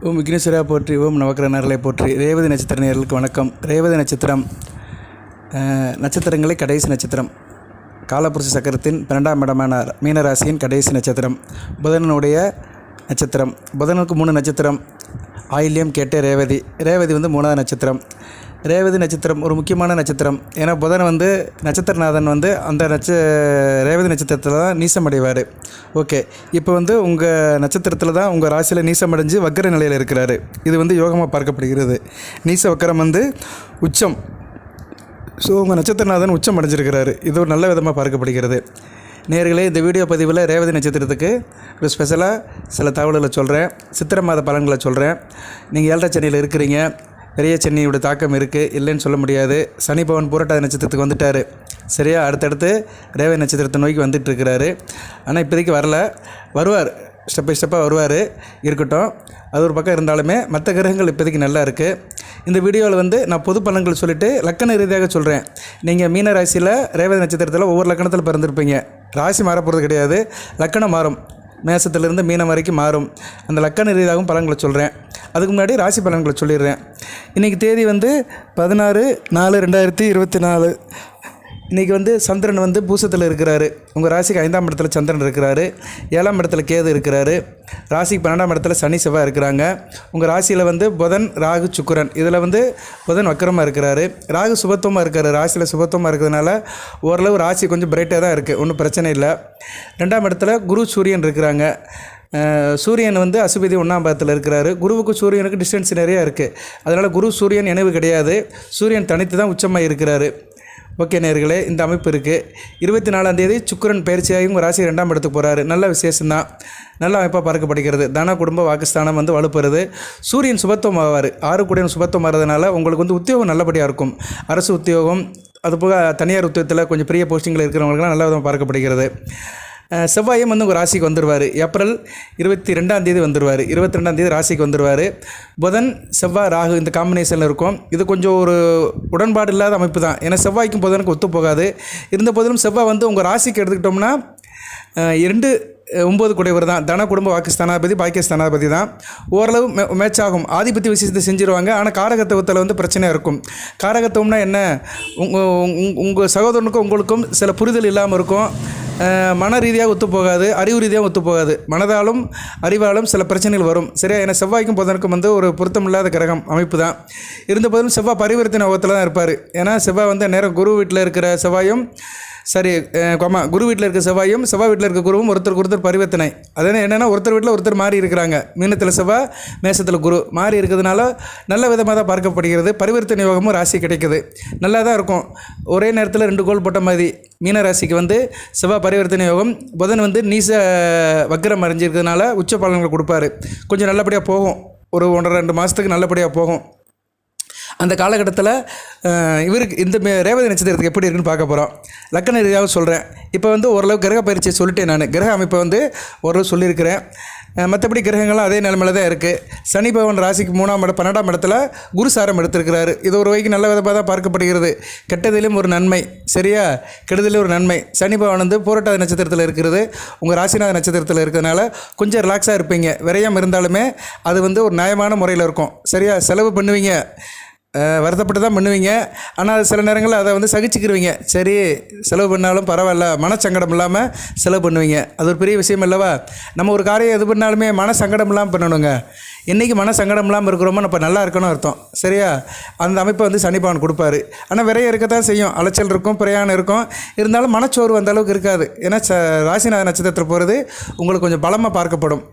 ஓம் விக்னேஸ்வரா போற்றி, ஓம் நவக்கிரகணர்களை போற்றி. ரேவதி நட்சத்திர நேயர்களுக்கு வணக்கம். ரேவதி நட்சத்திரம் நட்சத்திரங்களே கடைசி நட்சத்திரம். காலபுருஷ சக்கரத்தின் 12ஆம் இடமான மீனராசியின் கடைசி நட்சத்திரம். புதனுடைய நட்சத்திரம். புதனுக்கு 3 நட்சத்திரம். ஆயில்யம், கேட்டே, ரேவதி. ரேவதி 3வது நட்சத்திரம். ரேவதி நட்சத்திரம் ஒரு முக்கியமான நட்சத்திரம். ஏன்னா புதன் நட்சத்திரநாதன் அந்த ரேவதி நட்சத்திரத்தில் தான் நீசமடைவார். ஓகே, இப்போ உங்கள் நட்சத்திரத்தில் தான் உங்கள் ராசியில் நீசமடைஞ்சு வக்கர நிலையில் இருக்கிறாரு. இது யோகமாக பார்க்கப்படுகிறது. நீச வக்கரம் உச்சம். ஸோ உங்கள் நட்சத்திரநாதன் உச்சம் அடைஞ்சிருக்கிறாரு. இது ஒரு நல்ல விதமாக பார்க்கப்படுகிறது. நேர்களே, இந்த வீடியோ பதிவில் ரேவதி நட்சத்திரத்துக்கு ஒரு ஸ்பெஷலாக சில தகவல்களை சொல்கிறேன். சித்திரை மாத பலன்களை சொல்கிறேன். நீங்கள் 7.5 சனியில் இருக்கிறீங்க. பெரிய சென்னியோட தாக்கம் இருக்குது, இல்லைன்னு சொல்ல முடியாது. சனி பவன் பூரட்டாதி நட்சத்திரத்துக்கு வந்துட்டார். சரியா, அடுத்தடுத்து ரேவதி நட்சத்திரத்தை நோக்கி வந்துட்டுருக்கிறாரு. ஆனால் இப்போதைக்கு வருவார், ஸ்டெப் பை ஸ்டெப்பாக வருவார். இருக்கட்டும், அது ஒரு பக்கம் இருந்தாலுமே மற்ற கிரகங்கள் இப்போதைக்கு நல்லா இருக்குது. இந்த வீடியோவில் நான் பொது பலன்கள் சொல்லிவிட்டு லக்கண ரீதியாக சொல்கிறேன். நீங்கள் மீன ராசியில் ரேவதி நட்சத்திரத்தில் ஒவ்வொரு லக்கணத்தில் பிறந்திருப்பீங்க. ராசி மாறப்போகிறது கிடையாது, லக்கணம் மாறும். மேசத்திலிருந்து மீனம் வரைக்கும் மாறும். அந்த லக்கண ரீதியாகவும் பலன்களை சொல்கிறேன். அதுக்கு முன்னாடி ராசி பலன்களை சொல்லிடுறேன். இன்றைக்கி தேதி 16/4/2024. இன்றைக்கி சந்திரன் பூசத்தில் இருக்கிறாரு. உங்கள் ராசிக்கு 5ஆம் இடத்துல சந்திரன் இருக்கிறாரு. 7ஆம் இடத்துல கேது இருக்கிறாரு. ராசிக்கு 12ஆம் இடத்துல சனி செவ்வாய் இருக்கிறாங்க. உங்கள் ராசியில் புதன், ராகு, சுக்கிரன். இதில் புதன் வக்கரமாக இருக்கிறாரு. ராகு சுபத்துவமாக இருக்கார். ராசியில் சுபத்துவமாக இருக்கிறதுனால ஓரளவு ராசி கொஞ்சம் பிரைட்டாக தான் இருக்குது, ஒன்றும் பிரச்சனை இல்லை. 2ஆம் இடத்துல குரு, சூரியன் இருக்கிறாங்க. சூரியன் அசுபதி 1ஆம் பாதத்தில் இருக்கிறாரு. குருவுக்கு சூரியனுக்கு டிஸ்டன்ஸ் நிறையா இருக்குது. அதனால் குரு சூரியன் இணைவு கிடையாது. சூரியன் தனித்து தான் உச்சமாக இருக்கிறாரு. ஓகே நேயர்களே, இந்த அமைப்பு இருக்குது. 24ஆம் தேதி சுக்கிரன் பயிற்சியாகி உங்கள் ராசி 2ஆம் இடத்துக்கு போகிறாரு. நல்ல விசேஷம்தான், நல்ல அமைப்பாக பார்க்கப்படுகிறது. தன, குடும்ப, வாக்குஸ்தானம் வலுப்பெறுது. சூரியன் சுபத்துவம் ஆவார். 6 கூடிய சுபத்துவம் ஆகிறதுனால உங்களுக்கு உத்தியோகம் நல்லபடியாக இருக்கும். அரசு உத்தியோகம், அதுபோக தனியார் உத்தியோகத்தில் கொஞ்சம் பெரிய போஸ்டிங்கில் இருக்கிறவங்களுக்குலாம் நல்ல விதமாக பார்க்கப்படுகிறது. செவ்வாயும் உங்கள் ராசிக்கு வந்துடுவார். ஏப்ரல் 22ஆம் தேதி வந்துடுவார். 22ஆம் தேதி ராசிக்கு வந்துடுவார். புதன், செவ்வாய், ராகு இந்த காம்பினேஷனில் இருக்கும். இது கொஞ்சம் ஒரு உடன்பாடு இல்லாத அமைப்பு தான். ஏன்னா செவ்வாய்க்கும் புதனுக்கு ஒத்து போகாது. இருந்த போதிலும் செவ்வாய் உங்கள் ராசிக்கு எடுத்துக்கிட்டோம்னா 2-9 கூடையவர் தான். தன, குடும்ப, வாக்குஸ்தானாதிபதி, பாக்கியஸ்தானாதிபதி தான். ஓரளவு மேட்ச் ஆகும். ஆதிபத்திய விஷயத்தை செஞ்சுருவாங்க. ஆனால் காரகத்துவத்தில் பிரச்சனையாக இருக்கும். காரகத்துவம்னா என்ன, உங்கள் சகோதரனுக்கும் உங்களுக்கும் சில புரிதல் இல்லாமல் இருக்கும். மன ரீதியாக ஒத்துப்போகாது, அறிவு ரீதியாக ஒத்துப்போகாது. மனதாலும் அறிவாலும் சில பிரச்சனைகள் வரும். சரியா, ஏன்னா செவ்வாய்க்கும் புதனுக்கும் ஒரு பொருத்தமில்லாத கிரகம் அமைப்பு தான். இருந்த போதிலும் செவ்வாய் பரிவர்த்தனை யோகத்தில் தான் இருப்பார். ஏன்னா செவ்வாய் நேரம் குரு வீட்டில் இருக்கிற செவ்வாயும் குரு வீட்டில் இருக்க செவ்வாயும் செவ்வாய் வீட்டில் இருக்க குருவும் ஒருத்தருக்கு ஒருத்தர் பரிவர்த்தனை. அதனால் என்னென்னா ஒருத்தர் வீட்டில் ஒருத்தர் மாறி இருக்கிறாங்க. மீனத்தில் செவ்வாய், மேசத்தில் குரு மாறி இருக்கிறதுனால நல்ல விதமாக தான் பார்க்கப்படுகிறது. பரிவர்த்தனை யோகமும் ராசி கிடைக்குது, நல்லா தான் இருக்கும். ஒரே நேரத்தில் 2 கோல் போட்ட மாதிரி மீன ராசிக்கு செவ்வாய் பரிவர்த்தனை யோகம், புதன் நீச வக்கரம் அடைஞ்சிருக்கிறதுனால உச்ச பலன்களை கொடுப்பாரு. கொஞ்சம் நல்லபடியாக போகும். ஒரு 1.5-2 மாதத்துக்கு நல்லபடியாக போகும். அந்த காலகட்டத்தில் இவருக்கு இந்த ரேவதி நட்சத்திரத்துக்கு எப்படி இருக்குன்னு பார்க்க போகிறோம். லக்கண ரீதியாக சொல்கிறேன். இப்போ ஓரளவு கிரக பயிற்சியை சொல்லிட்டேன். நான் கிரக அமைப்பை ஓரளவு சொல்லியிருக்கிறேன். மற்றபடி கிரகங்கள்லாம் அதே நிலைமையில் தான் இருக்குது. சனி பகவான் ராசிக்கு 3ஆம் இடம் 12ஆம் இடத்துல குரு சாரம் எடுத்திருக்கிறாரு. இது ஒரு வகைக்கு நல்ல விதமாக தான் பார்க்கப்படுகிறது. கெட்டதிலும் ஒரு நன்மை, சரியா, கெடுதலும் ஒரு நன்மை. சனி பகவான் பூரட்டாதி நட்சத்திரத்தில் இருக்கிறது. உங்கள் ராசிநாத நட்சத்திரத்தில் இருக்கிறதுனால கொஞ்சம் ரிலாக்ஸாக இருப்பீங்க. விரயம் இருந்தாலுமே அது ஒரு நியாயமான முறையில் இருக்கும். சரியா, செலவு பண்ணுவீங்க, வருத்தப்பட்டு தான் பண்ணுவீங்க. ஆனால் சில நேரங்களில் அதை சகிச்சுக்கிருவீங்க. சரி, செலவு பண்ணாலும் பரவாயில்ல, மனசங்கடம் இல்லாமல் செலவு பண்ணுவீங்க. அது ஒரு பெரிய விஷயம் இல்லவா? நம்ம ஒரு காரியம் எது பண்ணாலுமே மனசங்கடம் இல்லாமல் பண்ணணுங்க. இன்றைக்கி மனசங்கடம் இல்லாமல் இருக்கிறோமோ நம்ம நல்லா இருக்கணும் அர்த்தம். சரியா, அந்த அமைப்பை சனி பகவான் கொடுப்பாரு. ஆனால் விரைய இருக்கத்தான் செய்யும், அலைச்சல் இருக்கும், பிரயாணம் இருக்கும். இருந்தாலும் மனச்சோர்வு அந்த அளவுக்கு இருக்காது. ஏன்னா ராசிநாத நட்சத்திரத்தில் போகிறது உங்களுக்கு கொஞ்சம் பலமாக பார்க்கப்படும்.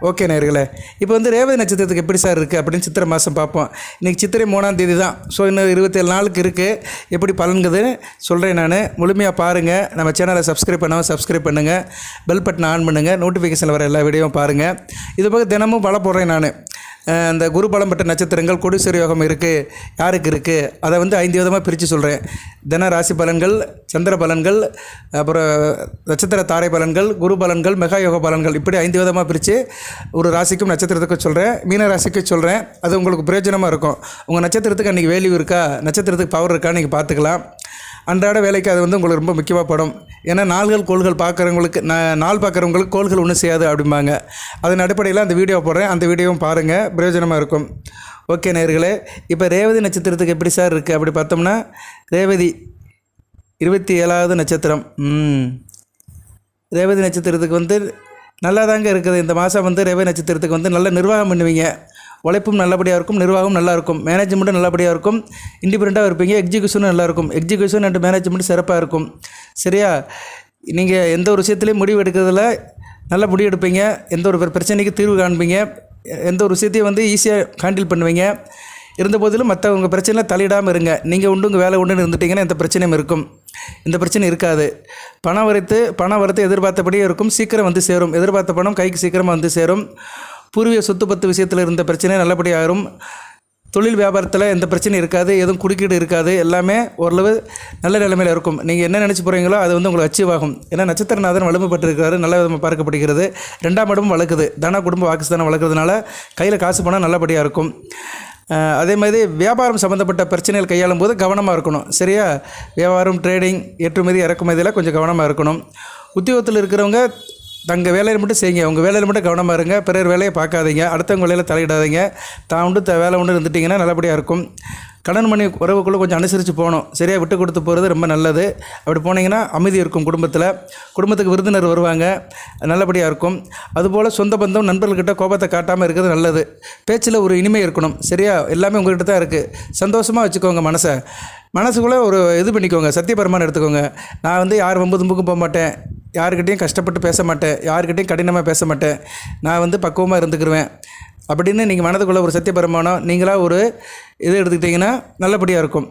ஓகே நேயர்களே, இப்போ ரேவதி நட்சத்திரத்துக்கு எப்படி சார் இருக்குது அப்படின்னு சித்திரை மாதம் பார்ப்போம். இன்றைக்கி சித்திரை 3ஆம் தேதி தான். ஸோ இன்னும் 27 நாளுக்கு இருக்குது. எப்படி பலன்குதுன்னு சொல்கிறேன் நான். முழுமையாக பாருங்கள். நம்ம சேனலை சப்ஸ்கிரைப் பண்ணாமல் சப்ஸ்கிரைப் பண்ணுங்கள். பெல் பட்டன் ஆன் பண்ணுங்கள். நோட்டிஃபிகேஷனில் வர எல்லா வீடியோவும் பாருங்கள். இது போக தினமும் பல போடுறேன் நான். அந்த குரு பலம் பெற்ற நட்சத்திரங்கள், கொடிசூரிய யோகம் இருக்குது, யாருக்கு இருக்குது, அதை 5 விதமாக பிரித்து சொல்கிறேன். தின ராசி பலன்கள், சந்திர பலன்கள், அப்புறம் நட்சத்திர தாரை பலன்கள், குரு பலன்கள், மெகா யோக பலன்கள், இப்படி 5 விதமாக பிரித்து ஒரு ராசிக்கும் நட்சத்திரத்துக்கும் சொல்கிறேன். மீன ராசிக்கு சொல்கிறேன். அது உங்களுக்கு பிரயோஜனமாக இருக்கும். உங்கள் நட்சத்திரத்துக்கு அன்றைக்கி வேல்யூ இருக்கா, நட்சத்திரத்துக்கு பவர் இருக்கான்னு நீங்கள் பார்த்துக்கலாம். அன்றாட வேலைக்கு அது வந்து உங்களுக்கு ரொம்ப முக்கியமாக படும். ஏன்னா நாள்கள் கோள்கள் பார்க்குறவங்களுக்கு நாள் பார்க்குறவங்களுக்கு கோள்கள் ஒன்றும் செய்யாது அப்படிம்பாங்க. அதன் அடிப்படையில் அந்த வீடியோ போடுறேன், அந்த வீடியோவும் பாருங்கள், பிரயோஜனமாக இருக்கும். ஓகே நேயர்களே, இப்போ ரேவதி நட்சத்திரத்துக்கு எப்படி சார் இருக்குது அப்படி பார்த்தோம்னா, ரேவதி 27வது நட்சத்திரம். ரேவதி நட்சத்திரத்துக்கு வந்து நல்லா தாங்க இருக்குது. இந்த மாதம் வந்து ரேவதி நட்சத்திரத்துக்கு வந்து நல்ல நிர்வாகம் பண்ணுவீங்க. உழைப்பும் நல்லபடியாக இருக்கும், நிர்வாகம் நல்லாயிருக்கும், மேனேஜ்மெண்ட்டும் நல்லபடியாக இருக்கும், இண்டிபெண்ட்டாக இருப்பீங்க, எக்ஸிக்யூஷனும் நல்லாயிருக்கும். எக்ஸிக்யூஷன் அண்ட் மேனேஜ்மெண்ட் சிறப்பாக இருக்கும். சரியா? நீங்கள் எந்த ஒரு விஷயத்துலையும் முடிவு எடுக்கிறதுல நல்ல முடிவு எடுப்பீங்க, எந்த ஒரு பிரச்சனைக்கு தீர்வு காண்பீங்க, எந்த ஒரு விஷயத்தையும் வந்து ஈஸியாக ஹேண்டில் பண்ணுவீங்க. இருந்த போதிலும் மற்றவங்க பிரச்சனையில் தலையிடாமல் இருங்க. நீங்கள் உண்டு உங்கள் வேலை உண்டுன்னு இருந்துட்டிங்கன்னா எந்த பிரச்சனையும் இருக்கும். இந்த பிரச்சனை இருக்காது. பணம் வரத்து எதிர்பார்த்தபடியே இருக்கும், சீக்கிரம் வந்து சேரும். எதிர்பார்த்த பணம் கைக்கு சீக்கிரமாக வந்து சேரும். பூர்வீக சொத்து பத்து விஷயத்தில் இருந்த பிரச்சனை நல்லபடியாகும். தொழில் வியாபாரத்தில் எந்த பிரச்சனையும் இருக்காது, எதுவும் குறுக்கீடு இருக்காது, எல்லாமே ஓரளவு நல்ல நிலைமையில் இருக்கும். நீங்கள் என்ன நினச்சி போகிறீங்களோ அது வந்து உங்களுக்கு அச்சீவ் ஆகும். ஏன்னா நட்சத்திரநாதன் வலிமைப்பட்டிருக்கிறாரு, நல்ல விதமாக பார்க்கப்படுகிறது. 2ஆம் இடமும் வளர்க்குது, தன குடும்ப வாக்குஸ்தானம் வளர்க்குறதுனால கையில் காசு பணம் நல்லபடியாக இருக்கும். அதே மாதிரி வியாபாரம் சம்மந்தப்பட்ட பிரச்சனைகள் கையாளும் போது கவனமாக இருக்கணும். சரியா? வியாபாரம், ட்ரேடிங், ஏற்றுமதி இறக்குமதியில் கொஞ்சம் கவனமாக இருக்கணும். உத்தியோகத்தில் இருக்கிறவங்க தங்கள் வேலையில் மட்டும் செய்யுங்க, உங்கள் வேலையில் மட்டும் கவனமாக இருங்க, பிறர் வேலையை பார்க்காதீங்க, அடுத்தவங்க வேலையில் தலையிடாதீங்க. தான் உண்டு வேலை உண்டு இருந்துட்டிங்கன்னா நல்லபடியாக இருக்கும். கடன் மணி உறவுக்குள்ளே கொஞ்சம் அனுசரித்து போகணும். சரியாக விட்டு கொடுத்து போகிறது ரொம்ப நல்லது. அப்படி போனீங்கன்னா அமைதி இருக்கும் குடும்பத்துக்கு விருந்தினர் வருவாங்க, நல்லபடியாக இருக்கும். அதுபோல் சொந்த பந்தம் நண்பர்கள்கிட்ட கோபத்தை காட்டாமல் இருக்கிறது நல்லது. பேச்சில் ஒரு இனிமை இருக்கணும். சரியா? எல்லாமே உங்கள்கிட்ட தான் இருக்குது. சந்தோஷமாக வச்சுக்கோங்க மனசுக்குள்ளே ஒரு இது பண்ணிக்கோங்க, சத்தியபரமான எடுத்துக்கோங்க. நான் வந்து யார் வம்பு தும்புக்கும் போக மாட்டேன், யாருக்கிட்டையும் கஷ்டப்பட்டு பேச மாட்டேன், யாருக்கிட்டையும் கடினமாக பேச மாட்டேன், நான் வந்து பக்குவமாக இருந்துக்கிருவேன் அப்படின்னு நீங்கள் மனதுக்குள்ளே ஒரு சத்தியபரமானம் நீங்களாக ஒரு இது எடுத்துக்கிட்டிங்கன்னா நல்லபடியாக இருக்கும்.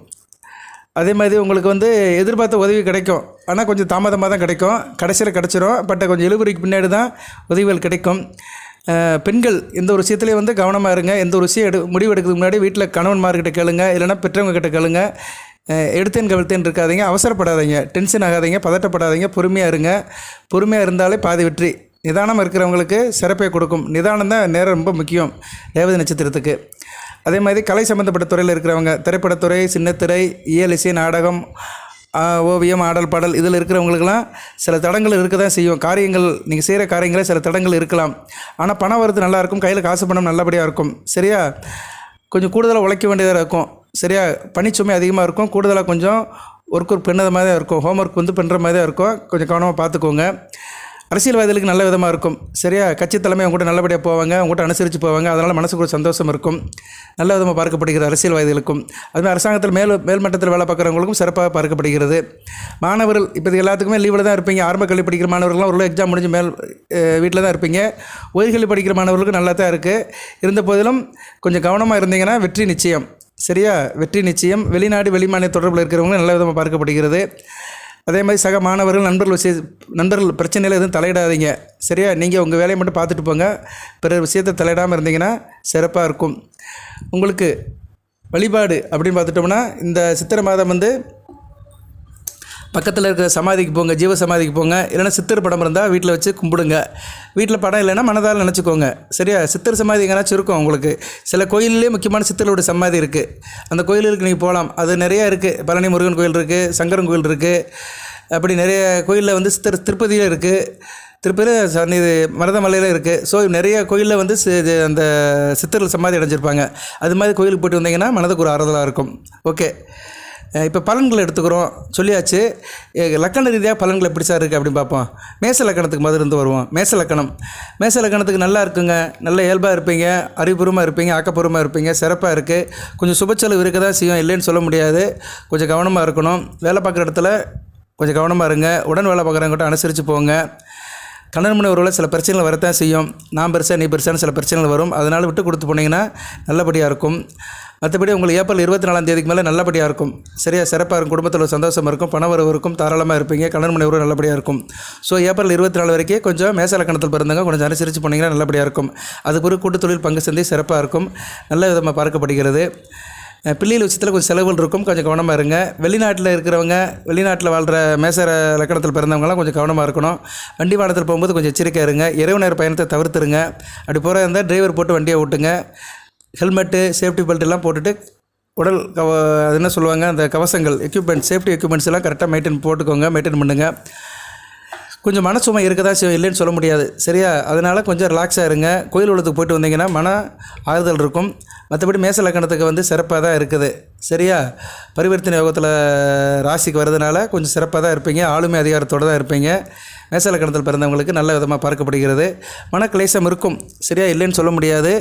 அதே மாதிரி உங்களுக்கு வந்து எதிர்பார்த்த உதவி கிடைக்கும், ஆனால் கொஞ்சம் தாமதமாக தான் கிடைக்கும், கடைசியில் கிடச்சிரும். பட் கொஞ்சம் இழுபறிக்கு பின்னாடி தான் உதவிகள் கிடைக்கும். பெண்கள் எந்த ஒரு விஷயத்துலேயும் வந்து கவனமாக இருங்க. எந்த ஒரு விஷயம் முடிவு எடுக்கிறதுக்கு முன்னாடி வீட்டில் கணவன்மார்கிட்ட கேளுங்க, இல்லைனா பெற்றவங்க கிட்ட கேளுங்க. எடுத்தேன் கவிழ்த்தேன் இருக்காதீங்க, அவசரப்படாதீங்க, டென்ஷன் ஆகாதீங்க, பதட்டப்படாதீங்க, பொறுமையாக இருங்க. பொறுமையாக இருந்தாலே பாதி வெற்றி. நிதானம் இருக்கிறவங்களுக்கு சிறப்பை கொடுக்கும். நிதானம் தான் நேரம் ரொம்ப முக்கியம் ரேவதி நட்சத்திரத்துக்கு. அதே மாதிரி கலை சம்மந்தப்பட்ட துறையில் இருக்கிறவங்க, திரைப்படத்துறை, சின்னத்திரை, இயல், இசை, நாடகம், ஓவியம், ஆடல், பாடல் இதில் இருக்கிறவங்களுக்கெல்லாம் சில தடங்கள் இருக்க தான் செய்யும். காரியங்கள் நீங்கள் செய்கிற காரியங்களே சில தடங்கள் இருக்கலாம். ஆனால் பணம் வரது நல்லாயிருக்கும், கையில் காசு பணம் நல்லபடியாக இருக்கும். சரியா? கொஞ்சம் கூடுதலாக உழைக்க வேண்டியதாக இருக்கும். சரியா? பணிச்சுமை அதிகமாக இருக்கும், கூடுதலாக கொஞ்சம் ஒர்க் பண்ணுற மாதிரி தான் இருக்கும், ஹோம்ஒர்க் வந்து பண்ணுற மாதிரி தான் இருக்கும். கொஞ்சம் கவனமாக பார்த்துக்கோங்க. அரசியல்வாதிகளுக்கு நல்ல விதமாக இருக்கும். சரியா? கட்சி தலைமை உங்கள்கிட்ட நல்லபடியாக போவாங்க, உங்கள்கிட்ட அனுசரித்து போவாங்க. அதனால் மனசுக்கு ஒரு சந்தோஷம் இருக்கும். நல்ல விதமாக பார்க்கப்படுகிறது அரசியல்வாதிகளுக்கும். அதுமாதிரி அரசாங்கத்தில் மேல்மட்டத்தில் வேலை பார்க்குறவங்களுக்கும் சிறப்பாக பார்க்கப்படுகிறது. மாணவர்கள் இப்போ எல்லாத்துக்குமே லீவில் தான் இருப்பீங்க. ஆரம்ப கல்வி படிக்கிற மாணவர்கள்லாம் ஒரு எக்ஸாம் முடிஞ்சு வீட்டில் தான் இருப்பீங்க. உயர்கல்வி படிக்கிற மாணவர்களுக்கு நல்லா தான் இருக்குது. இருந்த போதிலும் கொஞ்சம் கவனமாக இருந்தீங்கன்னா வெற்றி நிச்சயம். சரியா? வெற்றி நிச்சயம். வெளிநாடு வெளிமாநில தொடர்பில் இருக்கிறவங்க நல்ல விதமாக பார்க்கப்படுகிறது. அதே மாதிரி சக மாணவர்கள், நண்பர்கள் பிரச்சனையில் எதுவும் தலையிடாதீங்க. சரியா? நீங்கள் உங்கள் வேலையை மட்டும் பார்த்துட்டு போங்க. பிறர் விஷயத்தை தலையிடாமல் இருந்தீங்கன்னா சிறப்பாக இருக்கும். உங்களுக்கு வழிபாடு அப்படின்னு பார்த்துட்டோம்னா, இந்த சித்திரை மாதம் வந்து பக்கத்தில் இருக்கிற சமாதிக்கு போங்க, ஜீவ சமாதிக்கு போங்க. இல்லைனா சித்தர் படம் இருந்தால் வீட்டில் வச்சு கும்பிடுங்க. வீட்டில் படம் இல்லைன்னா மனதால் நினச்சிக்கோங்க. சரியா? சித்தர் சமாதி எங்கேனாச்சும் இருக்கும் உங்களுக்கு. சில கோயிலே முக்கியமான சித்தரோட சமாதி இருக்குது. அந்த கோயிலுக்கு நீங்கள் போகலாம். அது நிறையா இருக்குது. பழனி முருகன் கோயில் இருக்குது, சங்கரன் கோயில் இருக்குது, அப்படி நிறைய கோயிலில் வந்து திருப்பதியில் இருக்குது, திருப்பதியில் இது மருதமலையில் இருக்குது. ஸோ நிறைய கோயிலில் வந்து அந்த சித்தர்கள் சமாதி அடைஞ்சிருப்பாங்க. அது மாதிரி கோயிலுக்கு போய்ட்டு வந்தீங்கன்னா மனதுக்கு ஒரு ஆறுதலாக இருக்கும். ஓகே, இப்போ பலன்களை எடுத்துக்கிறோம் சொல்லியாச்சு. லக்கண ரீதியாக பலன்கள் எப்படி சார் இருக்குது அப்படின்னு பார்ப்போம். மேச லக்கணத்துக்கு முதல்ல இருந்து வருவோம். மேச லக்கணத்துக்கு நல்லா இருக்குங்க. நல்ல இயல்பாக இருப்பீங்க, அறிவுபூர்வமாக இருப்பீங்க, ஆக்கப்பூர்வமாக இருப்பீங்க, சிறப்பாக இருக்குது. கொஞ்சம் சுபச்செலவு இருக்க தான் செய்யும், இல்லைன்னு சொல்ல முடியாது. கொஞ்சம் கவனமாக இருக்கணும். வேலை பார்க்குற இடத்துல கொஞ்சம் கவனமாக இருங்க. உடன் வேலை பார்க்குறவங்ககிட்ட அனுசரித்து போங்க. கணவன் மனைவி உறவில் சில பிரச்சனைகள் வரத்தான் செய்யும். நான் பெருசாக நீ பெருசான்னு சில பிரச்சனைகள் வரும். அதனால் விட்டு கொடுத்து போனீங்கன்னா நல்லபடியாக இருக்கும். மற்றபடி உங்களுக்கு ஏப்ரல் 24ஆம் தேதிக்கு மேலே நல்லபடியாக இருக்கும். சரியா? சிறப்பாக இருக்கும். குடும்பத்தில் ஒரு சந்தோஷம் இருக்கும், பண வரவு இருக்கும், தாராளமாக இருப்பீங்க. கணவன் மனைவி உறவு நல்லபடியாக இருக்கும். ஸோ ஏப்ரல் 24 வரைக்கும் கொஞ்சம் மேச லக்கணத்தில் பிறந்தவங்க கொஞ்சம் அனுசரித்து போனீங்கன்னா நல்லபடியாக இருக்கும். அது பிறகு கூட்டு தொழில் பங்கு சந்தை சிறப்பாக இருக்கும், நல்ல விதமாக பார்க்கப்படுகிறது. பிள்ளைகள் விஷயத்தில் கொஞ்சம் செலவுகள் இருக்கும், கொஞ்சம் கவனமாக இருங்க. வெளிநாட்டில் இருக்கிறவங்க, வெளிநாட்டில் வாழ்கிற மேச லக்கணத்தில் பிறந்தவங்களாம் கொஞ்சம் கவனமாக இருக்கணும். வண்டி வாகனத்தில் போகும்போது கொஞ்சம் எச்சரிக்கையாக இருங்க. இரவு நேர பயணத்தை தவிர்த்துருங்க. அப்படி போகிற இருந்தால் டிரைவர் போட்டு வண்டியை ஓட்டுங்க. ஹெல்மெட்டு, சேஃப்டி பெல்ட் எல்லாம் போட்டுட்டு உடல் அது என்ன சொல்லுவாங்க, அந்த கவசங்கள், எக்யூப்மெண்ட்ஸ், சேஃப்டி எக்யூப்மெண்ட்ஸ் எல்லாம் கரெக்டாக மெயின்டைன் பண்ணுங்கள். கொஞ்சம் மனசுமை இருக்க தான் செய்யும், இல்லைன்னு சொல்ல முடியாது. சரியா? அதனால் கொஞ்சம் ரிலாக்ஸாக இருங்க. கோயில் உலகத்துக்கு போய்ட்டு வந்தீங்கன்னா மன ஆறுதல் இருக்கும். மற்றபடி மேச லக்கணத்துக்கு வந்து சிறப்பாக தான் இருக்குது. சரியா? பரிவர்த்தனை யோகத்தில் ராசிக்கு வர்றதுனால கொஞ்சம் சிறப்பாக தான் இருப்பீங்க. ஆளுமை அதிகாரத்தோடு தான் இருப்பீங்க. மேச லக்கணத்தில் பிறந்தவங்களுக்கு நல்ல விதமாக பார்க்கப்படுகிறது. மனக்லேசம் இருக்கும். சரியா? இல்லைன்னு சொல்ல முடியாது.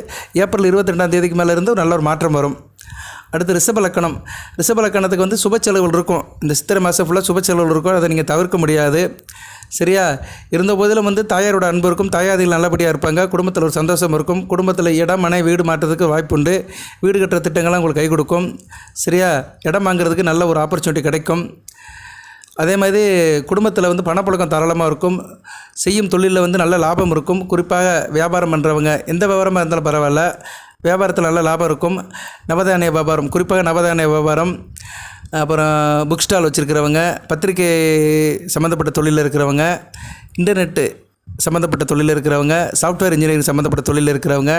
ஏப்ரல் 22ஆம் தேதிக்கு மேலே இருந்து நல்ல ஒரு மாற்றம் வரும். அடுத்து ரிஷப லக்கணத்துக்கு வந்து சுப செலவுகள் இருக்கும். இந்த சித்திரை மாதம் ஃபுல்லாக சுப செலவுகள் இருக்கும். அதை நீங்கள் தவிர்க்க முடியாது. சரியா? இருந்த போதிலும் வந்து தாயாரோட அன்பு இருக்கும். தாயாதிகள் நல்லபடியாக இருப்பாங்க. குடும்பத்தில் ஒரு சந்தோஷம் இருக்கும். குடும்பத்தில் இடம், மனை, வீடு மாற்றத்துக்கு வாய்ப்புண்டு. வீடு கட்டுற திட்டங்கள்லாம் உங்களுக்கு கை கொடுக்கும். சரியா? இடம் வாங்குறதுக்கு நல்ல ஒரு ஆப்பர்ச்சுனிட்டி கிடைக்கும். அதே மாதிரி குடும்பத்தில் வந்து பணப்புழக்கம் தாராளமாக இருக்கும். செய்யும் தொழிலில் வந்து நல்ல லாபம் இருக்கும். குறிப்பாக வியாபாரம் பண்ணுறவங்க, எந்த வியாபாரமாக இருந்தாலும் பரவாயில்ல, வியாபாரத்தில் நல்ல லாபம் இருக்கும். நவதானிய வியாபாரம், குறிப்பாக நவதானிய வியாபாரம், அப்புறம் புக் ஸ்டால் வச்சுருக்கிறவங்க, பத்திரிக்கை சம்மந்தப்பட்ட தொழிலில் இருக்கிறவங்க, இன்டர்நெட்டு சம்மந்தப்பட்ட தொழிலில் இருக்கிறவங்க, சாஃப்ட்வேர் இன்ஜினியரிங் சம்மந்தப்பட்ட தொழிலில் இருக்கிறவங்க,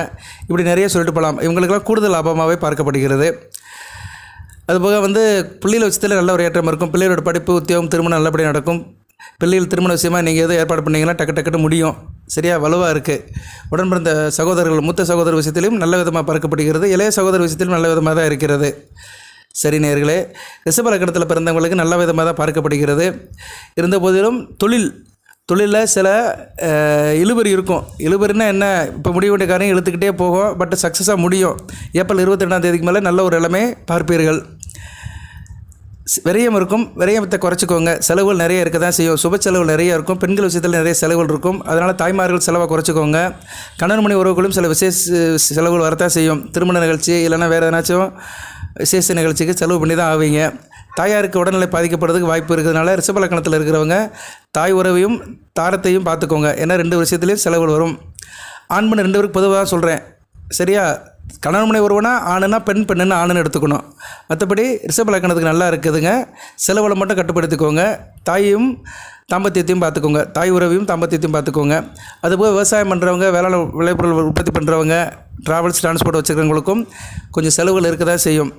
இப்படி நிறைய சொல்லிட்டு போகலாம். இவங்களுக்கெல்லாம் கூடுதல் லாபமாகவே பார்க்கப்படுகிறது. அதுபோக வந்து பிள்ளைகள் விஷயத்தில் நல்ல ஒரு ஏற்றம் இருக்கும். பிள்ளைகளோட படிப்பு, உத்தியோகம், திருமணம் நல்லபடியாக நடக்கும். பிள்ளைகள் திருமண விஷயமாக நீங்கள் எதுவும் ஏற்பாடு பண்ணிங்கன்னா டக்குன்னு முடியும். சரியா? வலுவாக இருக்குது. உடன் பிறந்த சகோதரர்கள், மூத்த சகோதர விஷயத்திலும் நல்ல விதமாக பார்க்கப்படுகிறது. இளைய சகோதர விஷயத்திலும் நல்ல விதமாக தான் இருக்கிறது. சரி நேயர்களே, ரிஷப லக்கணத்தில் பிறந்தவங்களுக்கு நல்ல விதமாக தான் பார்க்கப்படுகிறது. இருந்த போதிலும் தொழிலில் சில இழுபறி இருக்கும். இழுபறினா என்ன, இப்போ முடிய வேண்டிய காரியம் இழுத்துக்கிட்டே போகும். பட் சக்ஸஸாக முடியும். ஏப்ரல் 22ஆம் தேதிக்கு மேலே நல்ல ஒரு நிலைமை பார்ப்பீர்கள். விரயம் இருக்கும். விரயத்தை குறைச்சிக்கோங்க. செலவுகள் நிறைய இருக்க தான் செய்யும். சுப செலவுகள் நிறைய இருக்கும். பெண்கள் விஷயத்தில் நிறைய செலவுகள் இருக்கும். அதனால் தாய்மார்கள் செலவை குறைச்சிக்கோங்க. கணவன் மணி உறவுகளும் சில விசேஷ செலவுகள் வரத்தான் செய்யும். திருமண நிகழ்ச்சி இல்லைனா வேறு எதனாச்சும் விசேஷ நிகழ்ச்சிக்கு செலவு பண்ணி தான் ஆவீங்க. தாயாருக்கு உடல்நிலை பாதிக்கப்படுறதுக்கு வாய்ப்பு இருக்கிறதுனால ரிஷப லக்கணத்தில் இருக்கிறவங்க தாய் உறவையும் தாரத்தையும் பார்த்துக்கோங்க. ஏன்னா 2 விஷயத்துலேயும் செலவுகள் வரும். ஆண் பெண் 2 பேருக்கு பொதுவாக சொல்கிறேன். சரியா? கணவன் மனை உறவுனா ஆணுனா பெண், பெண்ணுன்னா ஆணுன்னு எடுத்துக்கணும். மற்றபடி ரிஷப லக்கணத்துக்கு நல்லா இருக்குதுங்க. செலவுகளை மட்டும் கட்டுப்படுத்திக்கோங்க. தாயையும் தாம்பத்தியத்தையும் பார்த்துக்கோங்க. தாய் உறவையும் தாம்பத்தியத்தையும் பார்த்துக்கோங்க. அதுபோல் விவசாயம் பண்ணுறவங்க, வேளாண் விளைபொருள் உற்பத்தி பண்ணுறவங்க, டிரான்ஸ்போர்ட் வச்சுருக்கிறவங்களுக்கும் கொஞ்சம் செலவுகள் இருக்க தான் செய்யும்.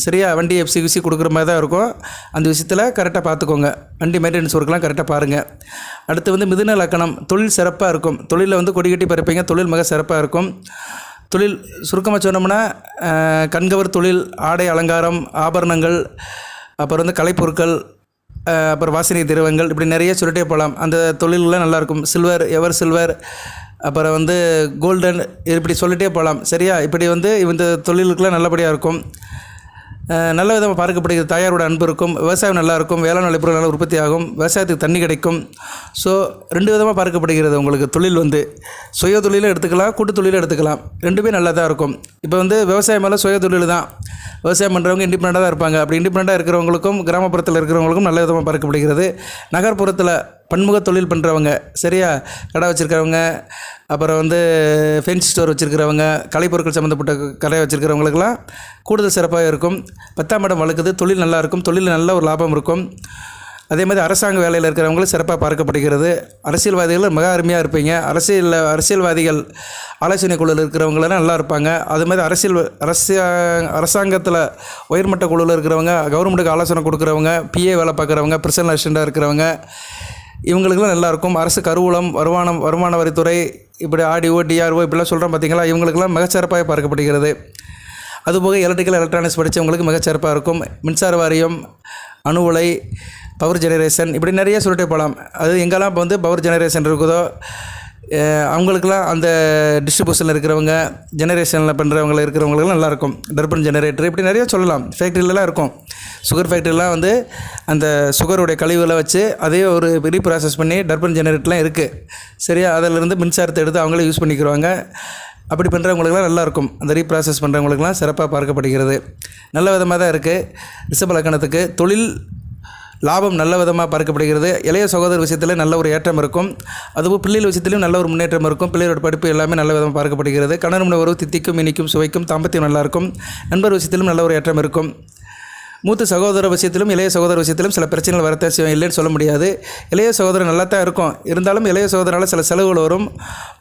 சரியா? வண்டி எஃப்சி கொடுக்குற மாதிரி தான் இருக்கும். அந்த விஷயத்தில் கரெக்டாக பார்த்துக்கோங்க. வண்டி மெயின்டெனன்ஸ் ஒர்க்கெலாம் கரெக்டாக பாருங்கள். அடுத்து வந்து மிதுன லக்கணம். தொழில் சிறப்பாக இருக்கும். தொழிலில் வந்து கொடி கட்டி பறிப்பீங்க. தொழில் மிக சிறப்பாக இருக்கும். தொழில் சுருக்கமாக சொன்னோம்னா கண்கவர் தொழில், ஆடை அலங்காரம், ஆபரணங்கள், அப்புறம் வந்து கலைப்பொருட்கள், அப்புறம் வாசனை திரவங்கள், இப்படி நிறைய சொல்லிட்டே போகலாம். அந்த தொழிலெலாம் நல்லாயிருக்கும். சில்வர், எவர் சில்வர், அப்புறம் வந்து கோல்டன், இப்படி சொல்லிகிட்டே போகலாம். சரியா? இப்படி வந்து இந்த தொழிலுக்கெலாம் நல்லபடியாக இருக்கும். நல்ல விதமாக பார்க்கப்படுகிறது. தாயாரோட அன்பு இருக்கும். விவசாயம் நல்லாயிருக்கும். வேளாண் விளைபொருள் நல்லா உற்பத்தி ஆகும். விவசாயத்துக்கு தண்ணி கிடைக்கும். ஸோ 2 விதமாக பார்க்கப்படுகிறது. உங்களுக்கு தொழில் வந்து சுய தொழிலும் எடுத்துக்கலாம், கூட்டு தொழிலும் எடுத்துக்கலாம். 2மே நல்லா தான் இருக்கும். இப்போ வந்து விவசாயம் மேலே சுய தொழில் தான். விவசாயம் பண்ணுறவங்க இண்டிபெண்ட்டாக தான் இருப்பாங்க. அப்படி இண்டிபெண்ட்டாக இருக்கிறவங்களுக்கும் கிராமப்புறத்தில் இருக்கிறவங்களுக்கும் நல்ல விதமாக பார்க்கப்படுகிறது. நகர்ப்புறத்தில் பன்முக தொழில் பண்ணுறவங்க, சரியா? கடை வச்சுருக்கிறவங்க, அப்புறம் வந்து ஃபென்சி ஸ்டோர் வச்சுருக்கிறவங்க, கலைப்பொருட்கள் சம்மந்தப்பட்ட கடை வச்சுருக்கிறவங்களுக்கெல்லாம் கூடுதல் சிறப்பாக இருக்கும். 10ஆம் இடம் வளர்க்குது. தொழில் நல்லாயிருக்கும். தொழிலில் நல்ல ஒரு லாபம் இருக்கும். அதே மாதிரி அரசாங்க வேலையில் இருக்கிறவங்களும் சிறப்பாக பார்க்கப்படுகிறது. அரசியல்வாதிகள் மிக அருமையாக இருப்பீங்க. அரசியல்வாதிகள் ஆலோசனை குழுவில் இருக்கிறவங்களாம் நல்லா இருப்பாங்க. அது மாதிரி அரசாங்கத்தில் உயர்மட்ட குழுவில் இருக்கிறவங்க, கவர்மெண்ட்டுக்கு ஆலோசனை கொடுக்குறவங்க, பிஏ வேலை பார்க்குறவங்க, பர்சனல் அசிஸ்டண்ட்டாக இருக்கிறவங்க, இவங்களுக்கெல்லாம் நல்லாயிருக்கும். அரசு கருவூலம், வருமான வரித்துறை, இப்படி ஆர்டிஓ, டிஆர்ஓ இப்படிலாம் சொல்கிறோம் பார்த்தீங்களா, இவங்களுக்கெல்லாம் மிகச்சிறப்பாக பார்க்கப்படுகிறது. அதுபோக எலக்ட்ரானிக்ஸ் படித்தவங்களுக்கு மிகச்சிறப்பாக இருக்கும். மின்சார வாரியம், அணு உலை, பவர் ஜெனரேஷன், இப்படி நிறைய சொல்லிட்டே போகலாம். அது எங்கெல்லாம் இப்போ வந்து பவர் ஜெனரேஷன் இருக்குதோ அவங்களுக்கெல்லாம், அந்த டிஸ்ட்ரிபியூஷனில் இருக்கிறவங்க, ஜெனரேஷனில் இருக்கிறவங்களுக்கெல்லாம் நல்லாயிருக்கும். டர்பன் ஜெனரேட்டர், இப்படி நிறைய சொல்லலாம். ஃபேக்ட்ரியிலலாம் இருக்கும். சுகர் ஃபேக்ட்ரிலாம் வந்து அந்த சுகருடைய கழிவுகளை வச்சு அதே ஒரு ரீப்ராசஸ் பண்ணி டர்பன் ஜெனரேட்டர்லாம் இருக்குது. சரியா? அதிலிருந்து மின்சாரத்தை எடுத்து அவங்களே யூஸ் பண்ணிக்கிறாங்க. அப்படி பண்ணுறவங்களுக்குலாம் நல்லாயிருக்கும். அந்த ரீப்ராசஸ் பண்ணுறவங்களுக்குலாம் சிறப்பாக பார்க்கப்படுகிறது. நல்ல விதமாக தான் இருக்குது. ரிஷப லக்கணத்துக்கு தொழில் லாபம் நல்ல விதமாக பார்க்கப்படுகிறது. இளைய சகோதர விஷயத்தில் நல்ல ஒரு ஏற்றம் இருக்கும். அதுவும் பிள்ளைகள் விஷயத்திலும் நல்ல ஒரு முன்னேற்றம் இருக்கும். பிள்ளைகளோட படிப்பு எல்லாமே நல்ல விதமாக பார்க்கப்படுகிறது. கணவன் உறவு தித்திக்கும், இனிக்கும், சுவைக்கும், தாம்பத்தியம் நல்லாயிருக்கும். நண்பர் விஷயத்திலும் நல்ல ஒரு ஏற்றம் இருக்கும். மூத்த சகோதர விஷயத்திலும் இளைய சகோதர விஷயத்திலும் சில பிரச்சனைகள் வரத்தான் செய்யும், இல்லைன்னு சொல்ல முடியாது. இளைய சகோதரன் நல்லா தான் இருக்கும், இருந்தாலும் இளைய சகோதரனால் சில செலவுகள் வரும்.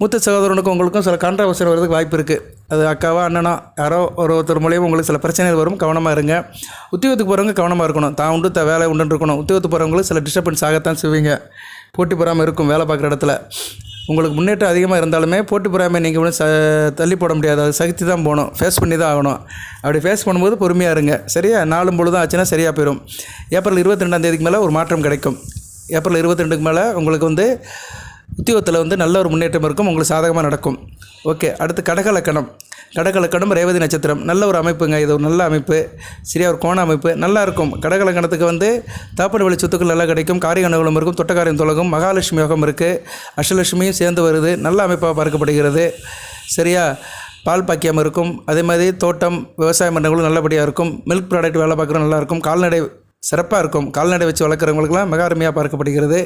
மூத்த சகோதரனுக்கும் உங்களுக்கும் சில கான்ட்ரவர்சி வரதுக்கு வாய்ப்பு இருக்குது. அது அக்காவா அண்ணனா யாரோ ஒருத்தர் மூலியமாக உங்களுக்கு சில பிரச்சனைகள் வரும், கவனமாக இருங்க. உத்தியோகத்துக்கு போகிறவங்க கவனமாக இருக்கணும், தான் உண்டு வேலை உண்டுன்னு இருக்கணும். உத்தியோகத்துக்கு போகிறவங்களுக்கு சில டிஸ்டர்பன்ஸ் ஆகத்தான் செய்வீங்க, போட்டி பொறாமல் இருக்கும் வேலை பார்க்குற இடத்துல. உங்களுக்கு முன்னேற்றம் அதிகமாக இருந்தாலுமே போட்டி பொறாமை நீங்கள் ஒன்றும் தள்ளி போட முடியாது, அது சகித்து தான் போகணும், ஃபேஸ் பண்ணி தான் ஆகணும். அப்படி ஃபேஸ் பண்ணும்போது பொறுமையாக இருங்க, சரியா? நாளும் பொழுதும் ஆச்சுன்னா சரியாக போயிடும். ஏப்ரல் 22 மேலே ஒரு மாற்றம் கிடைக்கும். ஏப்ரல் 22 மேலே உங்களுக்கு வந்து உத்தியோகத்தில் நல்ல ஒரு முன்னேற்றம் இருக்கும், உங்களுக்கு சாதகமாக நடக்கும். ஓகே, அடுத்து கடகலக்கணம். கடகலக்கணம் ரேவதி நட்சத்திரம், நல்ல ஒரு அமைப்புங்க. இது ஒரு நல்ல அமைப்பு, சரியா? ஒரு கோண அமைப்பு நல்லா இருக்கும். கடகலக்கணத்துக்கு தாப்பன வழி சொத்துக்கள் நல்லா கிடைக்கும், காரிய அனுகூலம் இருக்கும், தொட்டக்காரியம் தொலகும், மகாலட்சுமி யோகம் இருக்குது, அஷ்டலட்சுமியும் சேர்ந்து வருது, நல்ல அமைப்பாக பார்க்கப்படுகிறது, சரியா? பால் பாக்கியம் இருக்கும். அதே மாதிரி தோட்டம் விவசாயம் பண்ணுறவங்களும் நல்லபடியாக இருக்கும். மில்க் ப்ராடக்ட் வேலை பார்க்குறோம் நல்லாயிருக்கும். கால்நடை சிறப்பாக இருக்கும், கால்நடை வச்சு வளர்க்குறவங்களுக்குலாம் மிக அருமையாக பார்க்கப்படுகிறது.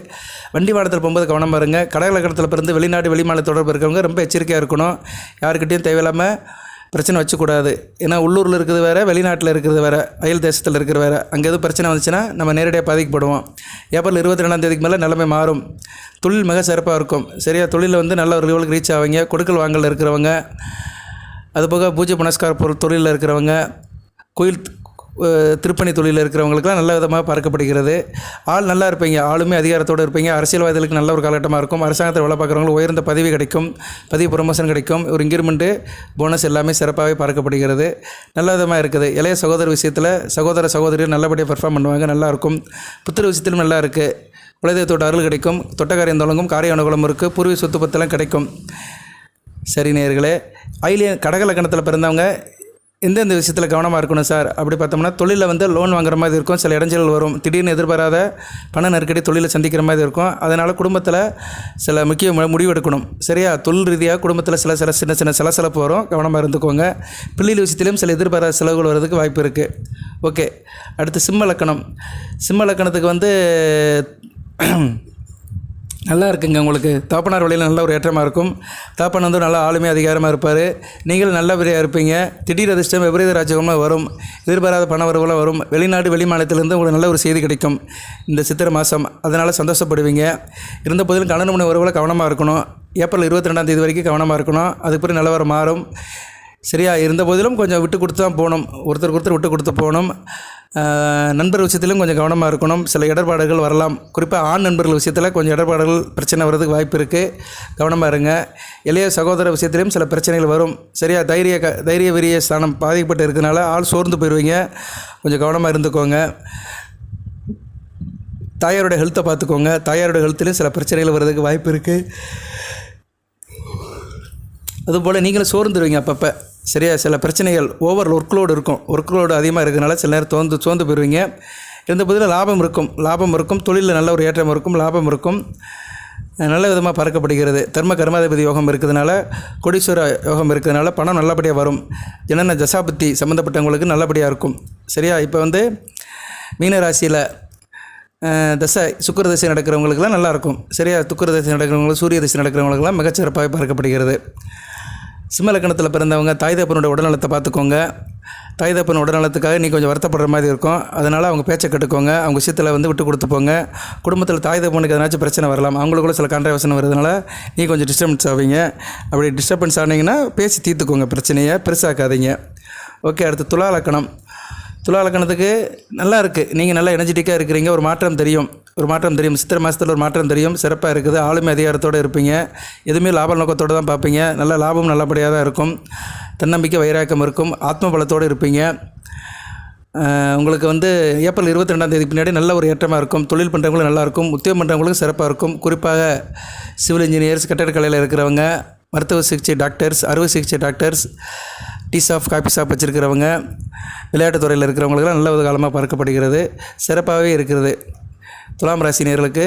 வண்டி வாகனத்தில் போகும்போது கவனமாக இருங்க. கடகலக்கணத்தில் பிறந்து வெளிநாடு வெளிமாநில தொடர்பு இருக்கிறவங்க ரொம்ப எச்சரிக்கையாக இருக்கணும். யாருக்கிட்டையும் தேவையில்லாமல் பிரச்சனை வச்சுக்கூடாது. ஏன்னா உள்ளூரில் இருக்கிறது வேறு, வெளிநாட்டில் இருக்கிறது வேறு, அயல் தேசத்தில் இருக்கிற வேறு. அங்கே எதுவும் பிரச்சனை வந்துச்சுன்னா நம்ம நேரடியாக பாதிக்கப்படுவோம். ஏப்ரல் 22 மேலே நிலைமை மாறும். தொழில் மிக சிறப்பாக இருக்கும், சரியா? தொழிலில் நல்ல ஒரு லெவலுக்கு ரீச் ஆவீங்க. கொடுக்கல் வாங்கல் இருக்கிறவங்க, அதுபோக பூஜை புனஸ்கார பொருள் தொழிலில் இருக்கிறவங்க, கோயில் திருப்பணி தொழிலில் இருக்கிறவங்களுக்குலாம் நல்ல விதமாக பார்க்கப்படுகிறது. ஆள் நல்லா இருப்பீங்க, ஆளுமே அதிகாரத்தோடு இருப்பீங்க. அரசியல்வாதிகளுக்கு நல்ல ஒரு காலகட்டமாக இருக்கும். அரசாங்கத்தில் வேலை பார்க்குறவங்களுக்கு உயர்ந்த பதவி கிடைக்கும், பதவி ப்ரொமோஷன் கிடைக்கும், ஒரு இன்க்ரிமெண்ட்டு போனஸ் எல்லாமே சிறப்பாகவே பார்க்கப்படுகிறது. நல்ல விதமாக இருக்குது. இளைய சகோதர விஷயத்தில் சகோதர சகோதரிகள் நல்லபடியாக பெர்ஃபார்ம் பண்ணுவாங்க, நல்லாயிருக்கும். புத்திர விஷயத்திலும் நல்லா இருக்குது. குலதெய்வத்தோட அருள் கிடைக்கும், தொட்டக்காரியம் தொடங்கும், காரிய அனுகூலம் இருக்குது, பூர்வீக சொத்து பத்தெல்லாம் கிடைக்கும். சரி நேயர்களே, கடகலக்கணத்தில் பிறந்தவங்க எந்தெந்த விஷயத்தில் கவனமாக இருக்கணும் சார் அப்படி பார்த்தோம்னா, தொழிலில் லோன் வாங்குற மாதிரி இருக்கும், சில இடைஞ்சல்கள் வரும், திடீர்னு எதிர்பாராத பண நெருக்கடி தொழிலை சந்திக்கிற மாதிரி இருக்கும். அதனால் குடும்பத்தில் சில முக்கிய முடிவு எடுக்கணும், சரியா? தொழில் ரீதியாக குடும்பத்தில் சில சின்ன சின்ன சலசலப்பு வரும், கவனமாக இருந்துக்கோங்க. பிள்ளைகள் விஷயத்திலும் சில எதிர்பாராத செலவுகள் வர்றதுக்கு வாய்ப்பு இருக்குது. ஓகே, அடுத்து சிம்ம லக்கணம். சிம்ம லக்கணத்துக்கு நல்லா இருக்குங்க. உங்களுக்கு தாப்பனார் வழியில் நல்ல ஒரு ஏற்றமாக இருக்கும். தாப்பன் நல்லா ஆளுமை அதிகாரமாக இருப்பார், நீங்கள் நல்லபடியாக இருப்பீங்க. திடீர் அதிர்ஷ்டம் விபரீத ராஜகமாக வரும், எதிர்பாராத பண வரவுலாம் வரும். வெளிநாடு வெளி மாநிலத்திலேருந்து உங்களுக்கு நல்ல ஒரு செய்தி கிடைக்கும் இந்த சித்திரை மாதம், அதனால் சந்தோஷப்படுவீங்க. இருந்த போதிலும் கணவன் மனைவி உறவுல கவனமாக இருக்கணும். ஏப்ரல் 22 வரைக்கும் கவனமாக இருக்கணும், அதுக்கு பிறகு நிலவரம் மாறும், சரியா? இருந்த போதிலும் கொஞ்சம் விட்டு கொடுத்து தான் போகணும், ஒருத்தருக்கு ஒருத்தர் விட்டு கொடுத்து போகணும். நண்பர் விஷயத்திலும் கொஞ்சம் கவனமாக இருக்கணும், சில இடர்பாடுகள் வரலாம். குறிப்பாக ஆண் நண்பர்கள் விஷயத்தில் கொஞ்சம் இடர்பாடுகள் பிரச்சனை வர்றதுக்கு வாய்ப்பு இருக்குது, கவனமாக இருங்க. இளைய சகோதர விஷயத்திலையும் சில பிரச்சனைகள் வரும், சரியா? தைரிய வெறிய ஸ்தானம் பாதிக்கப்பட்டு இருக்கிறதுனால ஆள் சோர்ந்து போயிடுவீங்க, கொஞ்சம் கவனமாக இருந்துக்கோங்க. தாயாரோட ஹெல்த்தை பார்த்துக்கோங்க, தாயாரோட ஹெல்த்துலேயும் சில பிரச்சனைகள் வர்றதுக்கு வாய்ப்பு இருக்குது. அதுபோல் நீங்களும் சோர்ந்துருவீங்க அப்பப்போ, சரியா? சில பிரச்சனைகள் ஓவர் ஒர்க்லோடு இருக்கும், ஒர்க்லோடு அதிகமாக இருக்கிறதுனால சில நேரம் சோர்ந்து போயிடுவீங்க. இருந்த போதில் லாபம் இருக்கும், தொழிலில் நல்ல ஒரு ஏற்றம் இருக்கும், லாபம் இருக்கும், நல்ல விதமாக பார்க்கப்படுகிறது. தர்ம கர்மாதிபதி யோகம் இருக்கிறதுனால, கோடீஸ்வர யோகம் இருக்கிறதுனால பணம் நல்லபடியாக வரும். ஜனன தசாபுத்தி சம்மந்தப்பட்டவங்களுக்கு நல்லபடியாக இருக்கும், சரியா? இப்போ மீன ராசியில் சுக்கிர தசை நடக்கிறவங்களுக்குலாம் நல்லாயிருக்கும், சரியா? சுக்கிர தசை நடக்கிறவங்களுக்கு, சூரிய தசை நடக்கிறவங்களுக்குலாம் மிகச்சிறப்பாக பார்க்கப்படுகிறது. சிம்ம லக்கணத்தில் பிறந்தவங்க தாய் தகப்பனோட உடல்நலத்தை பார்த்துக்கோங்க. தாய் தகப்பன் உடல்நலத்துக்காக நீ கொஞ்சம் வருத்தப்படுற மாதிரி இருக்கும், அதனால் அவங்க பேச்சை கட்டுக்கோங்க, அவங்க விஷயத்தில் விட்டு கொடுத்து போங்க. குடும்பத்தில் தாய் தகப்பனுக்கு எதனாச்சும் பிரச்சனை வரலாம், அவங்களுக்குள்ள சில கான்ட்ரவர்ஷன் வருதுனால நீ கொஞ்சம் டிஸ்டர்பன்ஸ் ஆவீங்க. அப்படி டிஸ்டர்பன்ஸ் ஆனீங்கன்னா பேசி தீர்த்துக்கோங்க, பிரச்சனையை பெருசாக்காதீங்க. ஓகே, அடுத்து துலா லக்கணம். துலா லக்கணத்துக்கு நல்லா இருக்குது, நீங்கள் நல்லா எனர்ஜெட்டிக்காக இருக்கிறீங்க, ஒரு மாற்றம் தெரியும். சித்திரை மாதத்தில் ஒரு மாற்றம் தெரியும், சிறப்பாக இருக்குது. ஆளுமை அதிகாரத்தோடு இருப்பீங்க, எதுவுமே லாப நோக்கத்தோடு தான் பார்ப்பீங்க. நல்ல லாபம் நல்லபடியாக தான் இருக்கும், தன்னம்பிக்கை வைராக்கம் இருக்கும், ஆத்ம பலத்தோடு இருப்பீங்க. உங்களுக்கு ஏப்ரல் 22 பின்னாடி நல்ல ஒரு ஏற்றமாக இருக்கும். தொழில் பண்ணுறவங்களும் நல்லாயிருக்கும், உத்தியோகம் பண்ணுறவங்களுக்கும் சிறப்பாக இருக்கும். குறிப்பாக சிவில் இன்ஜினியர்ஸ், கட்டடக்கலையில் இருக்கிறவங்க, மருத்துவ சிகிச்சை டாக்டர்ஸ், அறுவை சிகிச்சை doctors, tea shop coffee shop வச்சுருக்கிறவங்க, விளையாட்டுத்துறையில் இருக்கிறவங்களுக்கெல்லாம் நல்ல காலமாக பார்க்கப்படுகிறது, சிறப்பாகவே இருக்கிறது. துலாம் ராசி நேயர்களுக்கு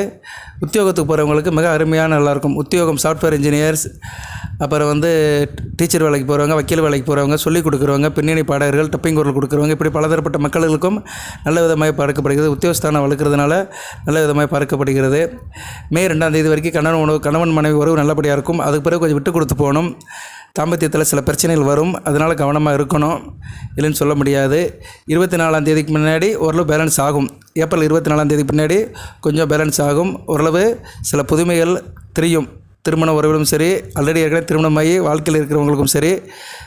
உத்தியோகத்துக்கு போகிறவங்களுக்கு மிக அருமையான நல்லாயிருக்கும். உத்தியோகம் சாஃப்ட்வேர் இன்ஜினியர்ஸ், அப்புறம் டீச்சர் வேலைக்கு போகிறவங்க, வக்கீல் வேலைக்கு போகிறவங்க, சொல்லிக் கொடுக்குறவங்க, பின்னணி பாடகர்கள், டப்பிங் குரல் கொடுக்குறவங்க, இப்படி பலதரப்பட்ட மக்களுக்கும் நல்ல விதமாக பார்க்கப்படுகிறது. உத்தியோகஸ்தானம் வளர்க்குறதுனால நல்ல விதமாக பார்க்கப்படுகிறது. மே 2 வரைக்கும் கணவன் மனைவி உறவு நல்லபடியாக இருக்கும். அதுக்கு பிறகு கொஞ்சம் விட்டு கொடுத்து போகணும். தாம்பத்தியத்தில் சில பிரச்சனைகள் வரும், அதனால் கவனமாக இருக்கணும், இல்லைன்னு சொல்ல முடியாது. 24ஆம் தேதிக்கு முன்னாடி ஓரளவு பேலன்ஸ் ஆகும். ஏப்ரல் 24ஆம் தேதிக்கு பின்னாடி கொஞ்சம் பேலன்ஸ் ஆகும். ஓரளவு சில புதுமைகள் தெரியும். திருமண உறவிலும் சரி, ஆல்ரெடி ஏற்கனவே திருமணமாகி வாழ்க்கையில் இருக்கிறவங்களுக்கும் சரி,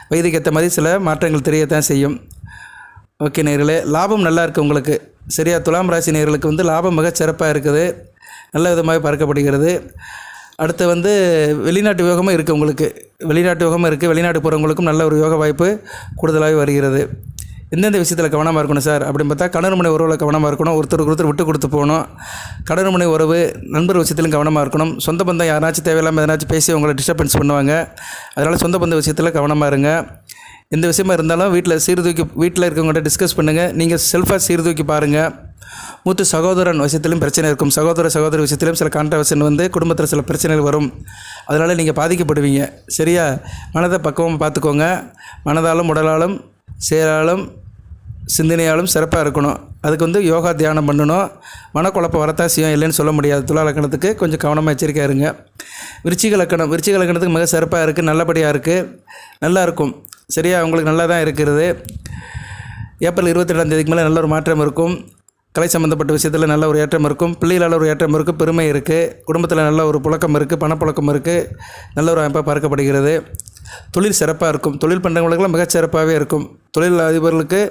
வயதுக்கு ஏற்ற மாதிரி சில மாற்றங்கள் தெரியத்தான் செய்யும். ஓகே நேயர்களே, லாபம் நல்லா இருக்குது உங்களுக்கு. சரியா, துலாம் ராசி நேயர்களுக்கு வந்து லாபம் மிகச் சிறப்பாக இருக்குது, நல்ல விதமாக பார்க்கப்படுகிறது. அடுத்து வந்து வெளிநாட்டு யோகமும் இருக்குது உங்களுக்கு. வெளிநாட்டு யோகமும் இருக்குது. வெளிநாட்டு போகிறவங்களுக்கும் நல்ல ஒரு யோக வாய்ப்பு கூடுதலாகவே வருகிறது. எந்தெந்த விஷயத்தில் கவனமாக இருக்கணும் சார் அப்படின்னு பார்த்தா, கணவன் மனை உறவில் கவனமாக இருக்கணும். ஒருத்தருக்கு ஒருத்தர் விட்டு கொடுத்து போகணும். கணவன் மனை உறவு, நண்பர் விஷயத்திலும் கவனமாக இருக்கணும். சொந்த பந்தம் யாராச்சும் தேவையில்லாமல் எதனாச்சும் பேசி உங்களை டிஸ்டர்பன்ஸ் பண்ணுவாங்க. அதனால் சொந்த பந்த விஷயத்தில் கவனமாக இருங்க. எந்த விஷயமா இருந்தாலும் வீட்டில் இருக்கவங்கள்ட்ட டிஸ்கஸ் பண்ணுங்கள். நீங்கள் செல்ஃபாக சீர்தூக்கி பாருங்கள். மூத்த சகோதரன் விஷயத்திலும் பிரச்சனை இருக்கும். சகோதரி விஷயத்திலும் சில கான்ட்ரவர்ஷன் வந்து குடும்பத்தில் சில பிரச்சனைகள் வரும். அதனால் நீங்கள் பாதிக்கப்படுவீங்க. சரியா, மனதை பக்குவமாக பார்த்துக்கோங்க. மனதாலும் உடலாலும் செயலாலும் சிந்தனையாலும் சிறப்பாக இருக்கணும். அதுக்கு வந்து யோகா தியானம் பண்ணணும். மனக்குழப்பம் வரத்தான் செய்யும், இல்லைன்னு சொல்ல முடியாது. துலா லக்கணத்துக்கு கொஞ்சம் கவனமாக எச்சரிக்கையாக இருங்க. விருச்சிக லக்கணத்துக்கு மிக சிறப்பாக இருக்குது, நல்லபடியாக இருக்குது, நல்லாயிருக்கும். சரியா, உங்களுக்கு நல்லா தான் இருக்கிறது. ஏப்ரல் 22ஆம் தேதிக்கு மேலே நல்ல ஒரு மாற்றம் இருக்கும். கலை சம்மந்தப்பட்ட விஷயத்தில் நல்ல ஒரு ஏற்றம் இருக்கும். பிள்ளைகளால் ஒரு ஏற்றம் இருக்குது, பெருமை இருக்குது. குடும்பத்தில் நல்ல ஒரு புழக்கம் இருக்குது, பணப்புழக்கம் இருக்குது, நல்ல ஒரு அமைப்பாக பார்க்கப்படுகிறது. தொழில் சிறப்பாக இருக்கும். தொழில் பண்ணுறவங்களுக்கெல்லாம் மிகச் சிறப்பாகவே இருக்கும். தொழில் அதிபர்களுக்கு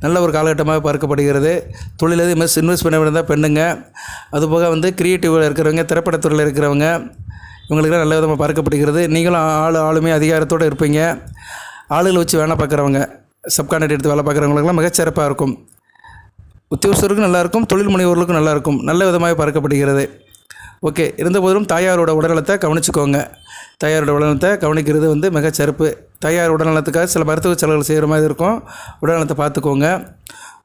நல்ல ஒரு காலகட்டமாக பார்க்கப்படுகிறது. தொழில் எது இன்வெஸ்ட் பண்ண வேண்டியதாக பெண்ணுங்க. அதுபோக வந்து கிரியேட்டிவில் இருக்கிறவங்க, திரைப்படத்துறையில் இருக்கிறவங்க, இவங்களுக்கெல்லாம் நல்ல விதமாக பார்க்கப்படுகிறது. நீங்களும் ஆளுமே அதிகாரத்தோடு இருப்பீங்க. ஆளுகளை வச்சு வேலை பார்க்குறவங்க, சப்கான்ட்ராக்ட் எடுத்து வேலை பார்க்குறவங்களுக்கெல்லாம் மிகச்சிறப்பாக இருக்கும். உத்தியோகஸ்தருக்கும் நல்லாயிருக்கும், தொழில் முனைவோர்களுக்கும் நல்லாயிருக்கும், நல்ல விதமாக பார்க்கப்படுகிறது. ஓகே, இருந்தபோதிலும் தாயாரோட உடல்நலத்தை கவனிச்சுக்கோங்க. தாயாரோட உடல்நலத்தை கவனிக்கிறது வந்து மிகச்சிறப்பு. தாயார் உடல்நலத்துக்காக சில மருத்துவ செலவுகள் செய்கிற மாதிரி இருக்கும். உடல்நலத்தை பார்த்துக்கோங்க.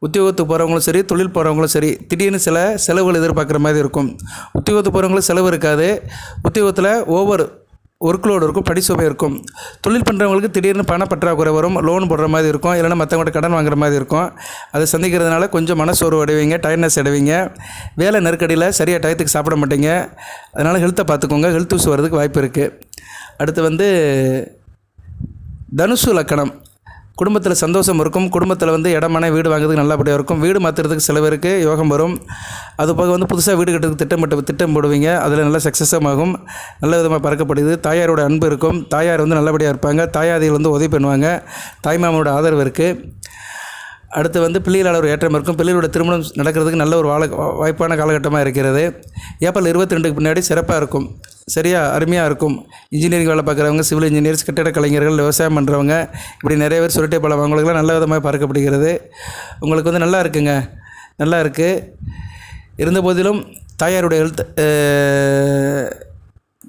உத்தியோகத்துக்கு போகிறவங்களும் சரி, தொழில் போகிறவங்களும் சரி, திடீர்னு சில செலவுகள் எதிர்பார்க்குற மாதிரி இருக்கும். உத்தியோகத்துக்கு போகிறவங்களுக்கு செலவு இருக்காது. உத்தியோகத்தில் ஒர்க்லோடு இருக்கும், படிச்சுவை இருக்கும். தொழில் பண்ணுறவங்களுக்கு திடீர்னு பணப்பற்றாக்குறை வரும், லோன் போடுற மாதிரி இருக்கும், இல்லைன்னா மற்றவங்கள்ட்ட கடன் வாங்குற மாதிரி இருக்கும். அதை சந்திக்கிறதுனால கொஞ்சம் மனசோர்வு அடைவீங்க, டயர்ட்னஸ் அடைவீங்க. வேலை நெருக்கடியில் சரியாக டயத்துக்கு சாப்பிட மாட்டீங்க. அதனால் ஹெல்த்தை பார்த்துக்கோங்க. ஹெல்த் இஷ்யூ வரதுக்கு வாய்ப்பு இருக்குது. அடுத்து வந்து தனுசு லக்கணம். குடும்பத்தில் சந்தோஷம் இருக்கும். குடும்பத்தில் வந்து இடமான வீடு வாங்குறதுக்கு நல்லபடியாக இருக்கும். வீடு மாற்றுறதுக்கு சில பேருக்கு யோகம் வரும். அதுபோக வந்து புதுசாக வீடு கட்டுறதுக்கு திட்டம் போடுவீங்க. அதில் நல்லா சக்ஸஸும் ஆகும். நல்ல விதமாக பறக்கப்படுது. தாயாரோட அன்பு இருக்கும். தாயார் வந்து நல்லபடியாக இருப்பாங்க. தாயாதிகள் வந்து உதவி பண்ணுவாங்க. தாய்மாமனோட ஆதரவு இருக்குது. அடுத்து வந்து பிள்ளைகளால் ஒரு ஏற்றம் இருக்கும். பிள்ளைகளோட திருமணம் நடக்கிறதுக்கு நல்ல ஒரு வாய்ப்பான காலகட்டமாக இருக்கிறது. ஏப்ரல் 22க்கு பின்னாடி சிறப்பாக இருக்கும். சரியா, அருமையாக இருக்கும். இன்ஜினியரிங் வேலை பார்க்குறவங்க, சிவில் இன்ஜினியர்ஸ், கட்டிட கலைஞர்கள், விவசாயம் பண்ணுறவங்க, இப்படி நிறைய பேர் சுருட்டை பழம் அவங்களுக்குலாம் நல்ல விதமாக பார்க்கப்படுகிறது. உங்களுக்கு வந்து நல்லா இருக்குங்க, நல்லா இருக்குது. இருந்த போதிலும் தாயாருடைய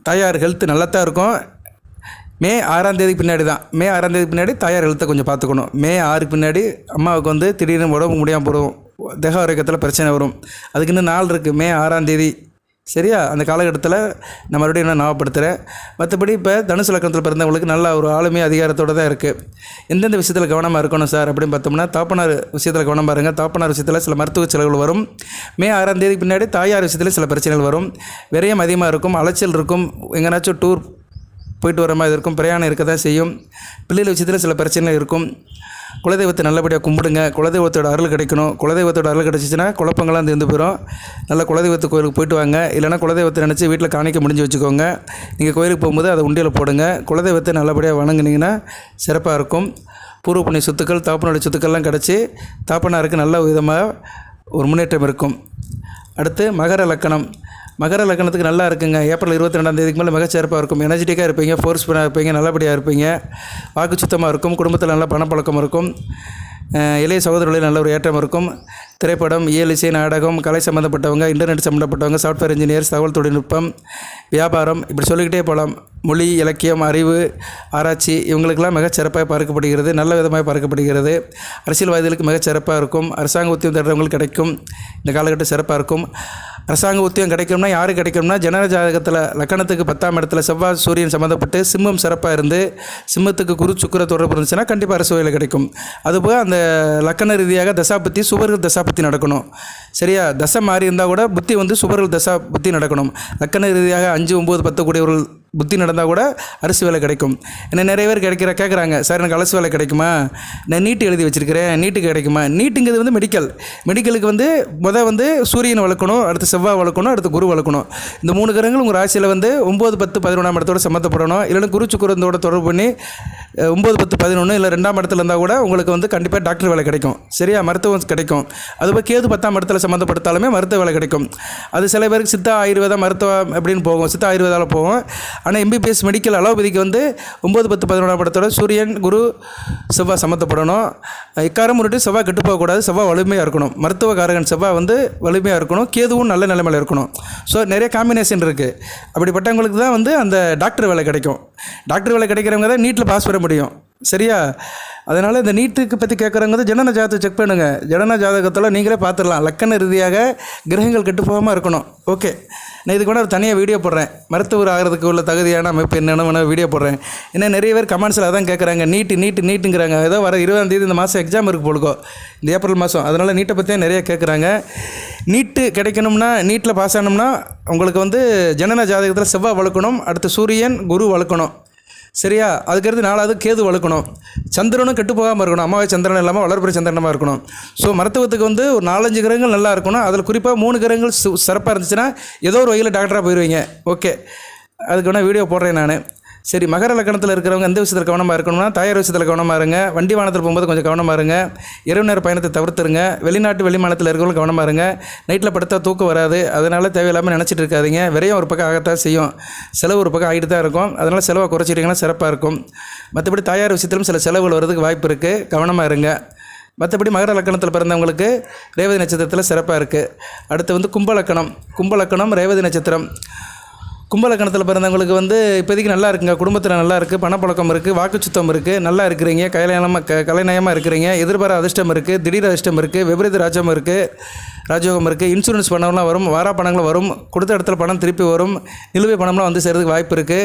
தாயார் ஹெல்த் நல்லா தான் இருக்கும். மே 6ஆம் தேதிக்கு பின்னாடி தாயார் ஹெல்த்தை கொஞ்சம் பார்த்துக்கணும். மே 6க்கு பின்னாடி அம்மாவுக்கு வந்து திடீர்னு உடம்பு முடியாமல் போடும், தேக ஆரோக்கியத்தில் பிரச்சனை வரும். அதுக்கு இன்னும் நாள் இருக்குது, மே 6ஆம் தேதி. சரியா, அந்த காலகட்டத்தில் நான் மறுபடியும் நான் ஞாபகப்படுத்துகிறேன். மற்றபடி இப்போ தனுசு லக்கணத்தில் பிறந்தவங்களுக்கு நல்ல ஒரு ஆளுமை அதிகாரத்தோடு தான் இருக்குது. எந்தெந்த விஷயத்தில் கவனமாக இருக்கணும் சார் அப்படின்னு பார்த்தோம்னா, தாப்பனார் விஷயத்தில் கவனமாக இருங்க. தாப்பனார் விஷயத்தில் சில மருத்துவ செலவுகள் வரும். மே 6ஆம் தேதிக்கு பின்னாடி தாயார் விஷயத்தில் சில பிரச்சனைகள் வரும். விரயம் அதிகமாக இருக்கும், அலைச்சல் இருக்கும், எங்கேனாச்சும் டூர் போயிட்டு வர மாதிரி இருக்கும், பிரயாணம் இருக்க தான் செய்யும். பிள்ளைகள் விஷயத்தில் சில பிரச்சனைகள் இருக்கும். குலதெய்வத்தை நல்லபடியாக கும்பிடுங்க. குலதெய்வத்தோட அருள் கிடைக்கணும். குலதெய்வத்தோட அருள் கிடைச்சிச்சின்னா குழப்பங்கள்லாம் தீர்ந்து போயிடும். நல்ல குலதெய்வத்து கோயிலுக்கு போயிட்டு வாங்க. இல்லைனா குலதெய்வத்தை நினச்சி வீட்டில் காணிக்க முடிஞ்சு வச்சுக்கோங்க. நீங்கள் கோயிலுக்கு போகும்போது அதை உண்டியில் போடுங்க. குலதெய்வத்தை நல்லபடியாக வணங்குனீங்கன்னா சிறப்பாக இருக்கும். பூர்வ புண்ணிய சொத்துக்கள், தாப்பனுடைய சொத்துக்கள்லாம் கிடச்சி தாப்பனாருக்கு நல்ல விதமாக ஒரு முன்னேற்றம் இருக்கும். அடுத்து மகர லக்கணத்துக்கு நல்லா இருக்குங்க. ஏப்ரல் 22ஆம் தேதிக்கு மேலே மிகச்சிறப்பாக இருக்கும். எனர்ஜெட்டிக்காக இருப்பீங்க, ஃபோர்ஸ்ஃபுல்லாக இருப்பீங்க, நல்லபடியாக இருப்பீங்க. வாக்கு சுத்தமாக இருக்கும். குடும்பத்தில் நல்ல பணப்பழக்கம் இருக்கும். இளைய சகோதரர்களில் நல்ல ஒரு ஏற்றம் இருக்கும். திரைப்படம், இசை, நாடகம், கலை சம்மந்தப்பட்டவங்க, இன்டர்நெட் சம்மந்தப்பட்டவங்க, சாஃப்ட்வேர் இன்ஜினியர்ஸ், தகவல் தொழில்நுட்பம், வியாபாரம், இப்படி சொல்லிக்கிட்டே போகலாம். மொழி, இலக்கியம், அறிவு, ஆராய்ச்சி, இவங்களுக்கெல்லாம் மிகச்சிறப்பாக பார்க்கப்படுகிறது. நல்ல விதமாக பார்க்கப்படுகிறது. அரசியல்வாதிகளுக்கு மிகச்சிறப்பாக இருக்கும். அரசாங்க உத்தியோகம் தேடுறவங்களுக்கு கிடைக்கும். இந்த காலகட்டம் சிறப்பாக இருக்கும். அரசாங்க உத்தியோகம் கிடைக்கும்னா யார் கிடைக்கும்னா, ஜனன ஜாதகத்தில் லக்கணத்துக்கு 10ஆம் இடத்துல செவ்வாய் சூரியன் சம்மந்தப்பட்டு சிம்மம் சிறப்பாக இருந்து சிம்மத்துக்கு குரு சுக்கிர தொடர்பு இருந்துச்சுன்னா கண்டிப்பாக அரசு வேலை கிடைக்கும். அதுபோக அந்த லக்கண ரீதியாக தசாபுத்தி சுபர்கள் தசாபுத்தி நடக்கணும். சரியா, தசை மாறி இருந்தால் கூட புத்தி வந்து சுபர்கள் தசாபுத்தி நடக்கணும். லக்கண ரீதியாக 5, 9, 10 கூடியவர்கள் புத்தி நடந்தால் கூட அரசு வேலை கிடைக்கும். ஏன்னா நிறைய பேர் கேட்குறாங்க, சார் எனக்கு அரசு வேலை கிடைக்குமா, நான் நீட்டு எழுதி வச்சுருக்கிறேன், நீட்டுக்கு கிடைக்குமா. நீட்டுங்கிறது வந்து மெடிக்கலுக்கு வந்து சூரியன் வளர்க்கணும், அடுத்து செவ்வாய் வளர்க்கணும், அடுத்து குரு வளர்க்கணும். இந்த 3 கிரகங்கள் உங்கள் ராசியில் வந்து 9, 10, 11ஆம் இடத்தோட சம்மந்தப்படணும். இல்லைன்னா குரு சுக்கிரனோட தொடர்பு பண்ணி 9, 10, 11 இல்லை 2ஆம் இடத்துல இருந்தால் கூட உங்களுக்கு வந்து கண்டிப்பாக டாக்டர் வேலை கிடைக்கும். சரியா, மருத்துவம் கிடைக்கும். அதுபோல் கேது 10ஆம் இடத்துல சம்மந்தப்படுத்தாலுமே மருத்துவ வேலை கிடைக்கும். அது சில பேருக்கு சித்தா ஆயுர்வேதம் மருத்துவம் அப்படின்னு போகும், சித்தா ஆயுர்வேதாவில் போகும். ஆனால் MBBS மெடிக்கல் அலோபதிக்கு வந்து 9, 10, 11ஆம் இடத்தோட சூரியன் குரு செவ்வாய் சம்மந்தப்படணும். இக்காரம் முன்னிட்டு செவ்வாய் கெட்டு போகக்கூடாது, செவ்வாய் வலிமையாக இருக்கணும். மருத்துவ காரகன் செவ்வாய் வந்து வலிமையாக இருக்கணும், கேதுவும் நல்ல நிலைமையில் இருக்கணும். ஸோ நிறைய காம்பினேஷன் இருக்குது. அப்படிப்பட்டவங்களுக்கு தான் வந்து அந்த டாக்டர் வேலை கிடைக்கும். டாக்டர் வேலை கிடைக்கிறவங்க தான் நீட்டில் பாஸ் பண்ண முடியும். சரியா, அதனால் இந்த நீட்டுக்கு பற்றி கேட்குறவங்க ஜனன ஜாதகத்தை செக் பண்ணுங்கள். ஜனன ஜாதகத்தில் நீங்களே பார்த்துடலாம். லக்கண ரீதியாக கிரகங்கள் கெட்டு போகாமல் இருக்கணும். ஓகே, நான் இதுக்கு கூட ஒரு தனியாக வீடியோ போடுறேன். மருத்துவர் ஆகிறதுக்கு உள்ள தகுதியான அமைப்பு என்னென்னு வீடியோ போடுறேன். ஏன்னா நிறைய பேர் கமெண்ட்ஸில் அதான் கேட்குறாங்க, நீட்டுங்கிறாங்க. ஏதோ வர 20ஆம் தேதி இந்த மாதம் எக்ஸாம் இருக்குது போலுக்கோ, இந்த ஏப்ரல் மாதம். அதனால் நீட்டை பற்றியே நிறைய கேட்குறாங்க. நீட்டு கிடைக்கணும்னா, நீட்டில் பாஸ் ஆனோம்னா உங்களுக்கு வந்து ஜனன ஜாதகத்தில் செவ்வாய் வளர்க்கணும், அடுத்து சூரியன் குரு வளர்க்கணும். சரியா, அதுக்கடுத்து 4வது கேது வளர்க்கணும். சந்திரனும் கெட்டு போகாமல் இருக்கணும், அம்மாவை சந்திரன் இல்லாமல் வளர்ப்புற சந்திரனமாக இருக்கணும். ஸோ மருத்துவத்துக்கு வந்து ஒரு 4-5 கிரகங்கள் நல்லா இருக்கணும். அதில் குறிப்பாக 3 கிரகங்கள் சிறப்பாக இருந்துச்சுன்னா ஏதோ ஒரு வகையில் டாக்டராக போயிடுவீங்க. ஓகே, அதுக்கு வேணால் வீடியோ போடுறேன் நான். சரி, மகர லக்கணத்தில் இருக்கிறவங்க எந்த விஷயத்தில் கவனமாக இருக்கணும்னா, தாயார் விஷயத்தில் கவனமாக இருங்க. வண்டி வாகனத்தில் போகும்போது கொஞ்சம் கவனமாக இருங்க. இரவு நேர பயணத்தை தவிர்த்துருங்க. வெளிநாட்டு வெளிமாநிலத்தில் இருக்கிறவங்க கவனமாக இருங்க. நைட்டில் படுத்தா தூக்கம் வராது, அதனால் தேவையில்லாமல் நினச்சிட்டு இருக்காதீங்க. விரையும் ஒரு பக்கம் ஆகத்தான் செய்யும், செலவு ஒரு பக்கம் ஆகிட்டு தான் இருக்கும். அதனால் செலவை குறைச்சிட்டிங்கன்னா சிறப்பாக இருக்கும். மற்றபடி தாயார் விஷயத்திலும் சில செலவுகள் வர்றதுக்கு வாய்ப்பு இருக்குது, கவனமாக இருங்க. மற்றபடி மகர லக்கணத்தில் பிறந்தவங்களுக்கு ரேவதி நட்சத்திரத்தில் சிறப்பாக இருக்குது. அடுத்து வந்து கும்பலக்கணம் ரேவதி நட்சத்திரம். கும்பலக்கணத்தில் பிறந்தவங்களுக்கு வந்து இப்போதைக்கு நல்லா இருக்குங்க. குடும்பத்தில் நல்லா இருக்குது, பணப்பழக்கம் இருக்குது, வாக்குச்சுத்தம் இருக்குது, நல்லா இருக்கிறீங்க, கலைநயமாக இருக்கிறீங்க, எதிர்பாராத அதிர்ஷ்டம் இருக்குது, திடீர் அதிர்ஷ்டம் இருக்குது, விபரீத ராஜயோகம் இருக்குது. இன்சூரன்ஸ் பணம்லாம் வரும், வாரா பணங்கள் வரும், கொடுத்த இடத்துல பணம் திருப்பி வரும், நிலுவை பணம்லாம் வந்து சேர்றதுக்கு வாய்ப்பு இருக்குது.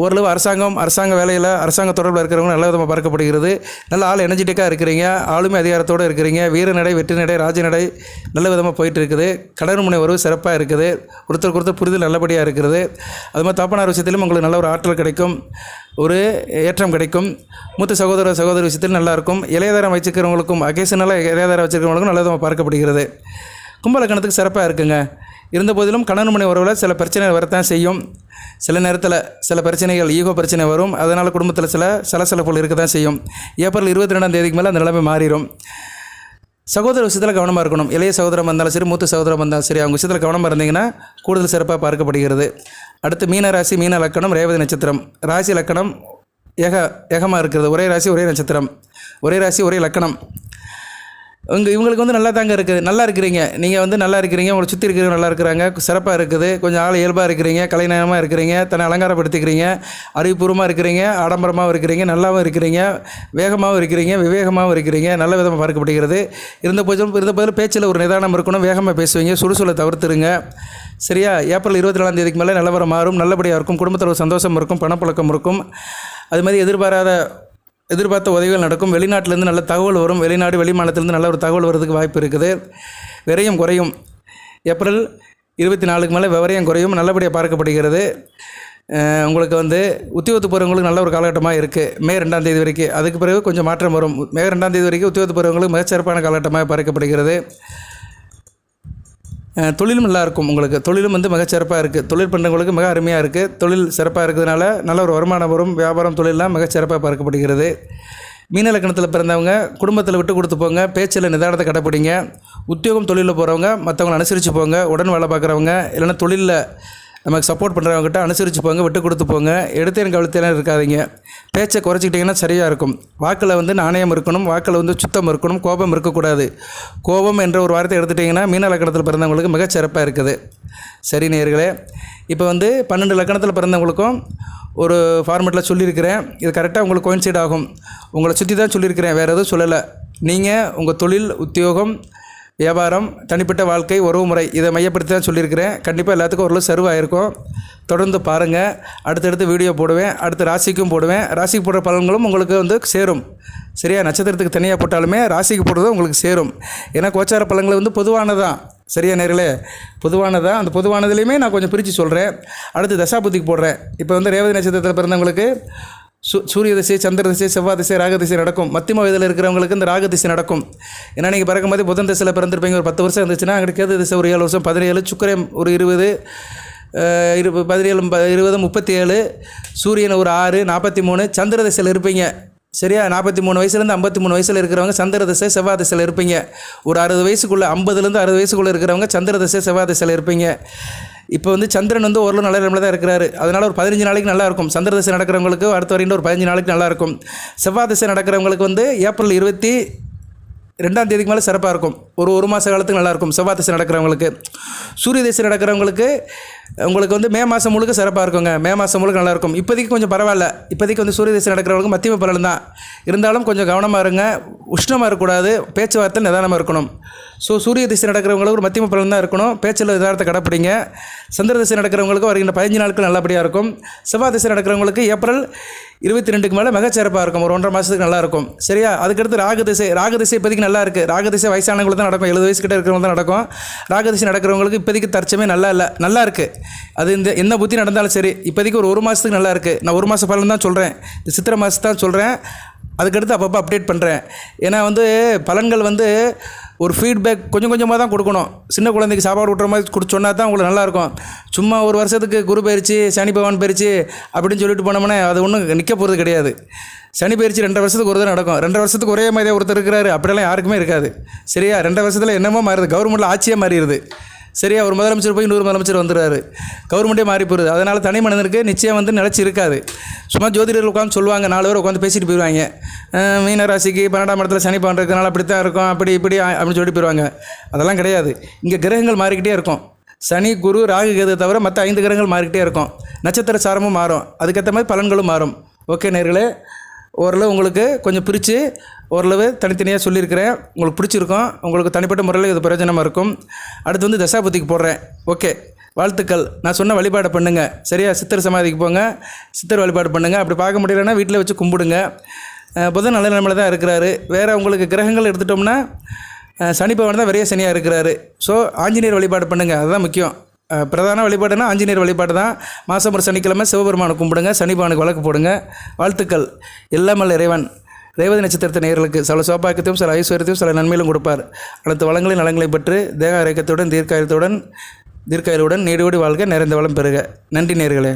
ஓரளவு அரசாங்க வேலையில் அரசாங்க தொடர்பில் இருக்கிறவங்க நல்ல விதமாக பார்க்கப்படுகிறது. நல்ல ஆள் எனர்ஜெட்டிக்காக இருக்கிறீங்க, ஆளுமை அதிகாரத்தோடு இருக்கிறீங்க, வீரநடை வெற்றி நடை ராஜநடை நல்ல விதமாக போயிட்டு இருக்குது. கடன் முனை உறவு சிறப்பாக இருக்குது, ஒருத்தருக்கு புரிதல் நல்லபடியாக இருக்கிறது. அது மாதிரி தாப்பனார் விஷயத்திலும் உங்களுக்கு நல்ல ஒரு ஆற்றல் கிடைக்கும், ஒரு ஏற்றம் கிடைக்கும். மூத்த சகோதர விஷயத்தில் நல்லாயிருக்கும். இளையதாரம் வச்சுக்கிறவங்களுக்கும் அகேஷனலாக இளையதாரம் வச்சுருக்கிறவங்களுக்கும் நல்ல விதமாக பார்க்கப்படுகிறது. கும்பலக்கணத்துக்கு சிறப்பாக இருக்குங்க. இருந்த போதிலும் கணவன் மனை உறவில் சில பிரச்சனைகள் வரத்தான் செய்யும். சில நேரத்தில் சில பிரச்சனைகள், ஈகோ பிரச்சனை வரும். அதனால் குடும்பத்தில் சில சலசலப்புகள் இருக்க தான் செய்யும். ஏப்ரல் 22ஆம் தேதிக்கு மேலே அந்த நிலைமை மாறிடும். சகோதர விஷயத்தில் கவனமாக இருக்கணும். இளைய சகோதரம் வந்தாலும் சரி, மூத்த சகோதரம் வந்தாலும் சரி, அவங்க விஷயத்தில் கவனமாக இருந்தீங்கன்னா கூடுதல் சிறப்பாக பார்க்கப்படுகிறது. அடுத்து மீன ராசி, மீன லக்கணம், ரேவதி நட்சத்திரம். ராசி லக்கணம் ஏகமாக இருக்கிறது. ஒரே ராசி ஒரே நட்சத்திரம், ஒரே ராசி ஒரே லக்கணம். இவங்களுக்கு வந்து நல்லா தாங்க இருக்குது, நல்லா இருக்கிறீங்க. நீங்கள் வந்து நல்லா இருக்கிறீங்க, உங்களை சுற்றி இருக்கிறவங்க நல்லா இருக்கிறாங்க, சிறப்பாக இருக்குது. கொஞ்சம் ஆள் இயல்பாக இருக்கிறீங்க, கலைநயமாக இருக்கிறீங்க, தன்னை அலங்காரப்படுத்திக்கிறீங்க, அறிவுபூர்வமாக இருக்கிறீங்க, ஆடம்பரமாகவும் இருக்கிறீங்க, நல்லாவும் இருக்கிறீங்க, வேகமாகவும் இருக்கிறீங்க, விவேகமாகவும் இருக்கிறீங்க, நல்ல விதமாக பார்க்கப்படுகிறது. இருந்த போதிலும் பேச்சில் ஒரு நிதானம் இருக்கணும், வேகமாக பேசுவீங்க, சுறுசூலை தவிர்த்துருங்க. சரியா, ஏப்ரல் 24ஆம் தேதிக்கு மேலே நிலவரம் மாறும், நல்லபடியாக இருக்கும். குடும்பத்தில் ஒரு சந்தோஷம் இருக்கும், பணப்பழக்கம் இருக்கும். அது மாதிரி எதிர்பார்த்த உதவிகள் நடக்கும். வெளிநாட்டிலேருந்து நல்ல தகவல் வரும். வெளிநாடு வெளிமாநிலத்திலேருந்து நல்ல ஒரு தகவல் வர்றதுக்கு வாய்ப்பு இருக்குது. விரயம் குறையும். ஏப்ரல் 24க்கு மேலே விவரம் குறையும், நல்லபடியாக பார்க்கப்படுகிறது. உங்களுக்கு வந்து உத்தியோகத்து போகிறவங்களுக்கு நல்ல ஒரு காலகட்டமாக இருக்குது. மே 2ஆம் தேதி வரைக்கும். அதுக்கு பிறகு கொஞ்சம் மாற்றம் வரும். மே 2ஆம் தேதி வரைக்கும் உத்தியோகத்து போகிறவங்களுக்கு மிகச்சிறப்பான காலகட்டமாக பார்க்கப்படுகிறது. தொழிலும் நல்லாயிருக்கும். உங்களுக்கு தொழிலும் வந்து மிகச்சிறப்பாக இருக்குது. தொழில் பண்ணுறவங்களுக்கு மிக அருமையாக இருக்குது. தொழில் சிறப்பாக இருக்கிறதுனால நல்ல ஒரு வருமானம் வரும். வியாபாரம் தொழிலெலாம் மிகச்சிறப்பாக பார்க்கப்படுகிறது. மீன லக்கணத்தில் பிறந்தவங்க குடும்பத்தில் விட்டு கொடுத்து போங்க, பேச்சில் நிதானத்தை கடைப்பிடிங்க. உத்தியோகம் தொழிலில் போகிறவங்க மற்றவங்களை அனுசரித்து போங்க. உடன் வேலை பார்க்குறவங்க இல்லைன்னா தொழிலில் நமக்கு சப்போர்ட் பண்ணுறவங்ககிட்ட அனுசரித்து போங்க, விட்டு கொடுத்து போங்க. எடுத்தேன் கழுத்தேன் இருக்காதீங்க. பேச்சை குறைச்சிக்கிட்டிங்கன்னா சரியாக இருக்கும். வாக்கில் வந்து நாணயம் இருக்கணும், வாக்கில் வந்து சுத்தம் இருக்கணும், கோபம் இருக்கக்கூடாது. கோபம் என்ற ஒரு வார்த்தை எடுத்துட்டிங்கன்னா மீன லக்கணத்தில் பிறந்தவங்களுக்கு மிகச்சிறப்பாக இருக்குது. சரி நேயர்களே, இப்போ வந்து 12 லக்கணத்தில் பிறந்தவங்களுக்கும் ஒரு ஃபார்மேட்டில் சொல்லியிருக்கிறேன். இது கரெக்டாக உங்களுக்கு கோயின்சைட் ஆகும். உங்களை சுற்றி தான் சொல்லியிருக்கிறேன், வேறு எதுவும் சொல்லலை. நீங்கள் உங்கள் தொழில், உத்தியோகம், வியாபாரம், தனிப்பட்ட வாழ்க்கை, உறவு முறை இதை மையப்படுத்தி தான் சொல்லியிருக்கிறேன். கண்டிப்பாக எல்லாத்துக்கும் ஓரளவு சர்வ் ஆகிருக்கும். தொடர்ந்து பாருங்கள். அடுத்தடுத்து வீடியோ போடுவேன், அடுத்து ராசிக்கும் போடுவேன். ராசிக்கு போடுற பலன்களும் உங்களுக்கு வந்து சேரும். சரியா, நட்சத்திரத்துக்கு தனியாக போட்டாலுமே ராசிக்கு போடுறது உங்களுக்கு சேரும். ஏன்னா கோச்சார பலன்கள் வந்து பொதுவானதான். சரியா நேர்களே? பொதுவானதான். அந்த பொதுவானதுலேயுமே நான் கொஞ்சம் பிரித்து சொல்கிறேன். அடுத்து தசாபுத்திக்கு போடுறேன். இப்போ வந்து ரேவதி நட்சத்திரத்தில் பிறந்தவங்களுக்கு சூரிய திசை, சந்திர திசை, செவ்வாய் திசை, ராக திசை நடக்கும். மத்தியம வயதில் இருக்கிறவங்களுக்கு இந்த ராக திசை நடக்கும். ஏன்னா நீங்கள் பிறக்கும்போது புதன் திசையில் பிறந்திருப்பீங்க. ஒரு 10 வருஷம் இருந்துச்சுன்னா அங்கே கேது திசை ஒரு 7 வருஷம், 17, சுக்கிரன் ஒரு 20, 17, 20, 37, சூரியன் ஒரு 6, 43, சந்திர திசையில் இருப்பீங்க. சரியா? 43 வயசுலேருந்து 53 வயசில் இருக்கிறவங்க சந்திர திசை, செவ்வாய் திசையில் இருப்பீங்க. ஒரு 60 வயசுக்குள்ளே, 50லேருந்து 60 வயசுக்குள்ளே இருக்கிறவங்க சந்திர திசை, செவ்வாய் திசையில் இருப்பீங்க. இப்போ வந்து சந்திரன் வந்து ஓரளவு நல்ல நிலையில் தான் இருக்கிறாரு. அதனால் ஒரு 15 நாளைக்கு நல்லாயிருக்கும். சந்திர திசை நடக்கிறவங்களுக்கு அடுத்த வரைக்கும் ஒரு 15 நாளைக்கு நல்லாயிருக்கும். செவ்வாய் திசை நடக்கிறவங்களுக்கு வந்து ஏப்ரல் 22ஆம் தேதிக்கு மேலே சிறப்பாக இருக்கும். ஒரு மாத காலத்துக்கு நல்லாயிருக்கும் செவ்வாய் திசை நடக்கிறவங்களுக்கு. சூரிய திசை நடக்கிறவங்களுக்கு உங்களுக்கு வந்து மே மாதம் முழுக்க சிறப்பாக இருக்குங்க. மே மாதம் முழுக்க நல்லாயிருக்கும். இப்போதைக்கு கொஞ்சம் பரவாயில்ல. இப்போதைக்கு வந்து சூரிய திசை நடக்கிறவங்களுக்கு மத்தியம பலன் தான். இருந்தாலும் கொஞ்சம் கவனமாக இருங்க. உஷ்ணமாக இருக்கக்கூடாது. பேச்சுவார்த்தை நிதானமாக இருக்கணும். ஸோ சூரிய திசை நடக்கிறவங்களுக்கு ஒரு மத்தியம பலன் தான் இருக்கணும். பேச்சில் நிதானத்தை கடைப்பிடிங்க. சந்திர திசை நடக்கிறவங்களுக்கு வருகின்ற 15 நாட்கள் நல்லபடியாக இருக்கும். செவ்வாய் திசை நடக்கிறவங்களுக்கு ஏப்ரல் 22க்கு மேலே மிகச்சிறப்பாக இருக்கும். ஒரு 1.5 மாதத்துக்கு நல்லாயிருக்கும். சரியா? அதுக்கடுத்து ராகு திசை இப்போதைக்கு நல்லா இருக்குது. ராகு திசை வயசானவங்களுக்கு தான் நடக்கும். 70 வயசு கிட்ட இருக்கிறவங்க தான் நடக்கும். ராகு திசை நடக்கிறவங்களுக்கு இப்போதைக்கு தற்சமே நல்லா இருக்குது. அது என்ன புத்தி நடந்தாலும் சரி, இப்போதைக்கு ஒரு மாதத்துக்கு நல்லா இருக்குது. நான் 1 மாத பலன் தான் சொல்கிறேன். இந்த சித்திரை மாதம் தான் சொல்கிறேன். அதுக்கடுத்து அப்பப்போ அப்டேட் பண்ணுறேன். ஏன்னா வந்து பலன்கள் வந்து ஒரு ஃபீட்பேக் கொஞ்சம் கொஞ்சமாக தான் கொடுக்கணும். சின்ன குழந்தைக்கு சாப்பாடு விட்ற மாதிரி சொன்னால் தான் உங்களுக்கு நல்லாயிருக்கும். சும்மா ஒரு வருஷத்துக்கு குரு பயிற்சி, சனி பகவான் பயிற்சி அப்படின்னு சொல்லிட்டு போனோம்னா அது ஒன்றும் நிற்க போகிறது கிடையாது. சனி பயிற்சி 2 வருஷத்துக்கு ஒரு தான் நடக்கும். 2 வருஷத்துக்கு ஒரே மாதிரியாக ஒருத்தர் இருக்கிறாரு அப்படிலாம் யாருக்குமே இருக்காது. சரியா? 2 வருஷத்தில் என்னமோ மாறுது. கவர்மெண்ட்டில் ஆட்சியே மாறிடுது. சரியா? ஒரு முதலமைச்சர் போய் இன்னொரு முதலமைச்சர் வந்துடுறாரு. கவர்மெண்ட்டே மாறி போயிடுது. அதனால் தனி மனிதனுக்கு நிச்சயம் வந்து நிலச்சி இருக்காது. சும்மா ஜோதிடர்கள் உட்காந்து சொல்லுவாங்க, 4 பேர் உட்காந்து பேசிட்டு போயிடுவாங்க. மீன ராசிக்கு 12ஆம் இடத்துல சனி பகவான் இருக்கிறனால அப்படி தான் இருக்கும், அப்படி இப்படி அப்படின்னு சொல்லிட்டு போயிடுவாங்க. அதெல்லாம் கிடையாது. இங்கே கிரகங்கள் மாறிக்கிட்டே இருக்கும். சனி, குரு, ராகு, கேது தவிர மற்ற 5 கிரகங்கள் மாறிக்கிட்டே இருக்கும். நட்சத்திர சாரமும் மாறும். அதுக்கேற்ற மாதிரி பலன்களும் மாறும். ஓகே நேர்களே, ஓரளவு உங்களுக்கு கொஞ்சம் பிரித்து ஓரளவு தனித்தனியாக சொல்லியிருக்கிறேன். உங்களுக்கு பிடிச்சிருக்கும். உங்களுக்கு தனிப்பட்ட முறையில் இது பிரயோஜனமாக இருக்கும். அடுத்து வந்து தசாபுத்திக்கு போடுறேன். ஓகே, வாழ்த்துக்கள். நான் சொன்ன வழிபாடை பண்ணுங்கள். சரியா? சித்தர் சமாதிக்கு போங்க, சித்தர் வழிபாடு பண்ணுங்கள். அப்படி பார்க்க முடியலைன்னா வீட்டில் வச்சு கும்பிடுங்க. புதன் நல்ல நிலைமையில் தான் இருக்கிறாரு. வேறு உங்களுக்கு கிரகங்கள் எடுத்துட்டோம்னா சனி பகவான் தான் பெரிய சனியாக இருக்கிறாரு. ஸோ ஆஞ்சநேயர் வழிபாடு பண்ணுங்கள். அதுதான் முக்கியம். பிரதான வழிபாடுனா ஆஞ்சநேயர் வழிபாடு தான். மாதம் ஒரு சனிக்கிழமை சிவபெருமானை கும்பிடுங்க, சனி பகவானுக்கு வழக்கு போடுங்க. வாழ்த்துக்கள். எல்லாமல் இறைவன் ரேவதி நட்சத்திரத்தை நேயர்களுக்கு சில சோபாக்கியத்தையும் சில ஐஸ்வர்யத்தையும் சில நன்மையிலும் கொடுப்பார். அனைத்து வளங்களையும் நலங்களை பெற்று தேக ஆரோக்கியத்துடன் தீர்க்காயுடன் நீடோடி வாழ்க, நிறைந்த வளம் பெறுக. நன்றி நேயர்களே.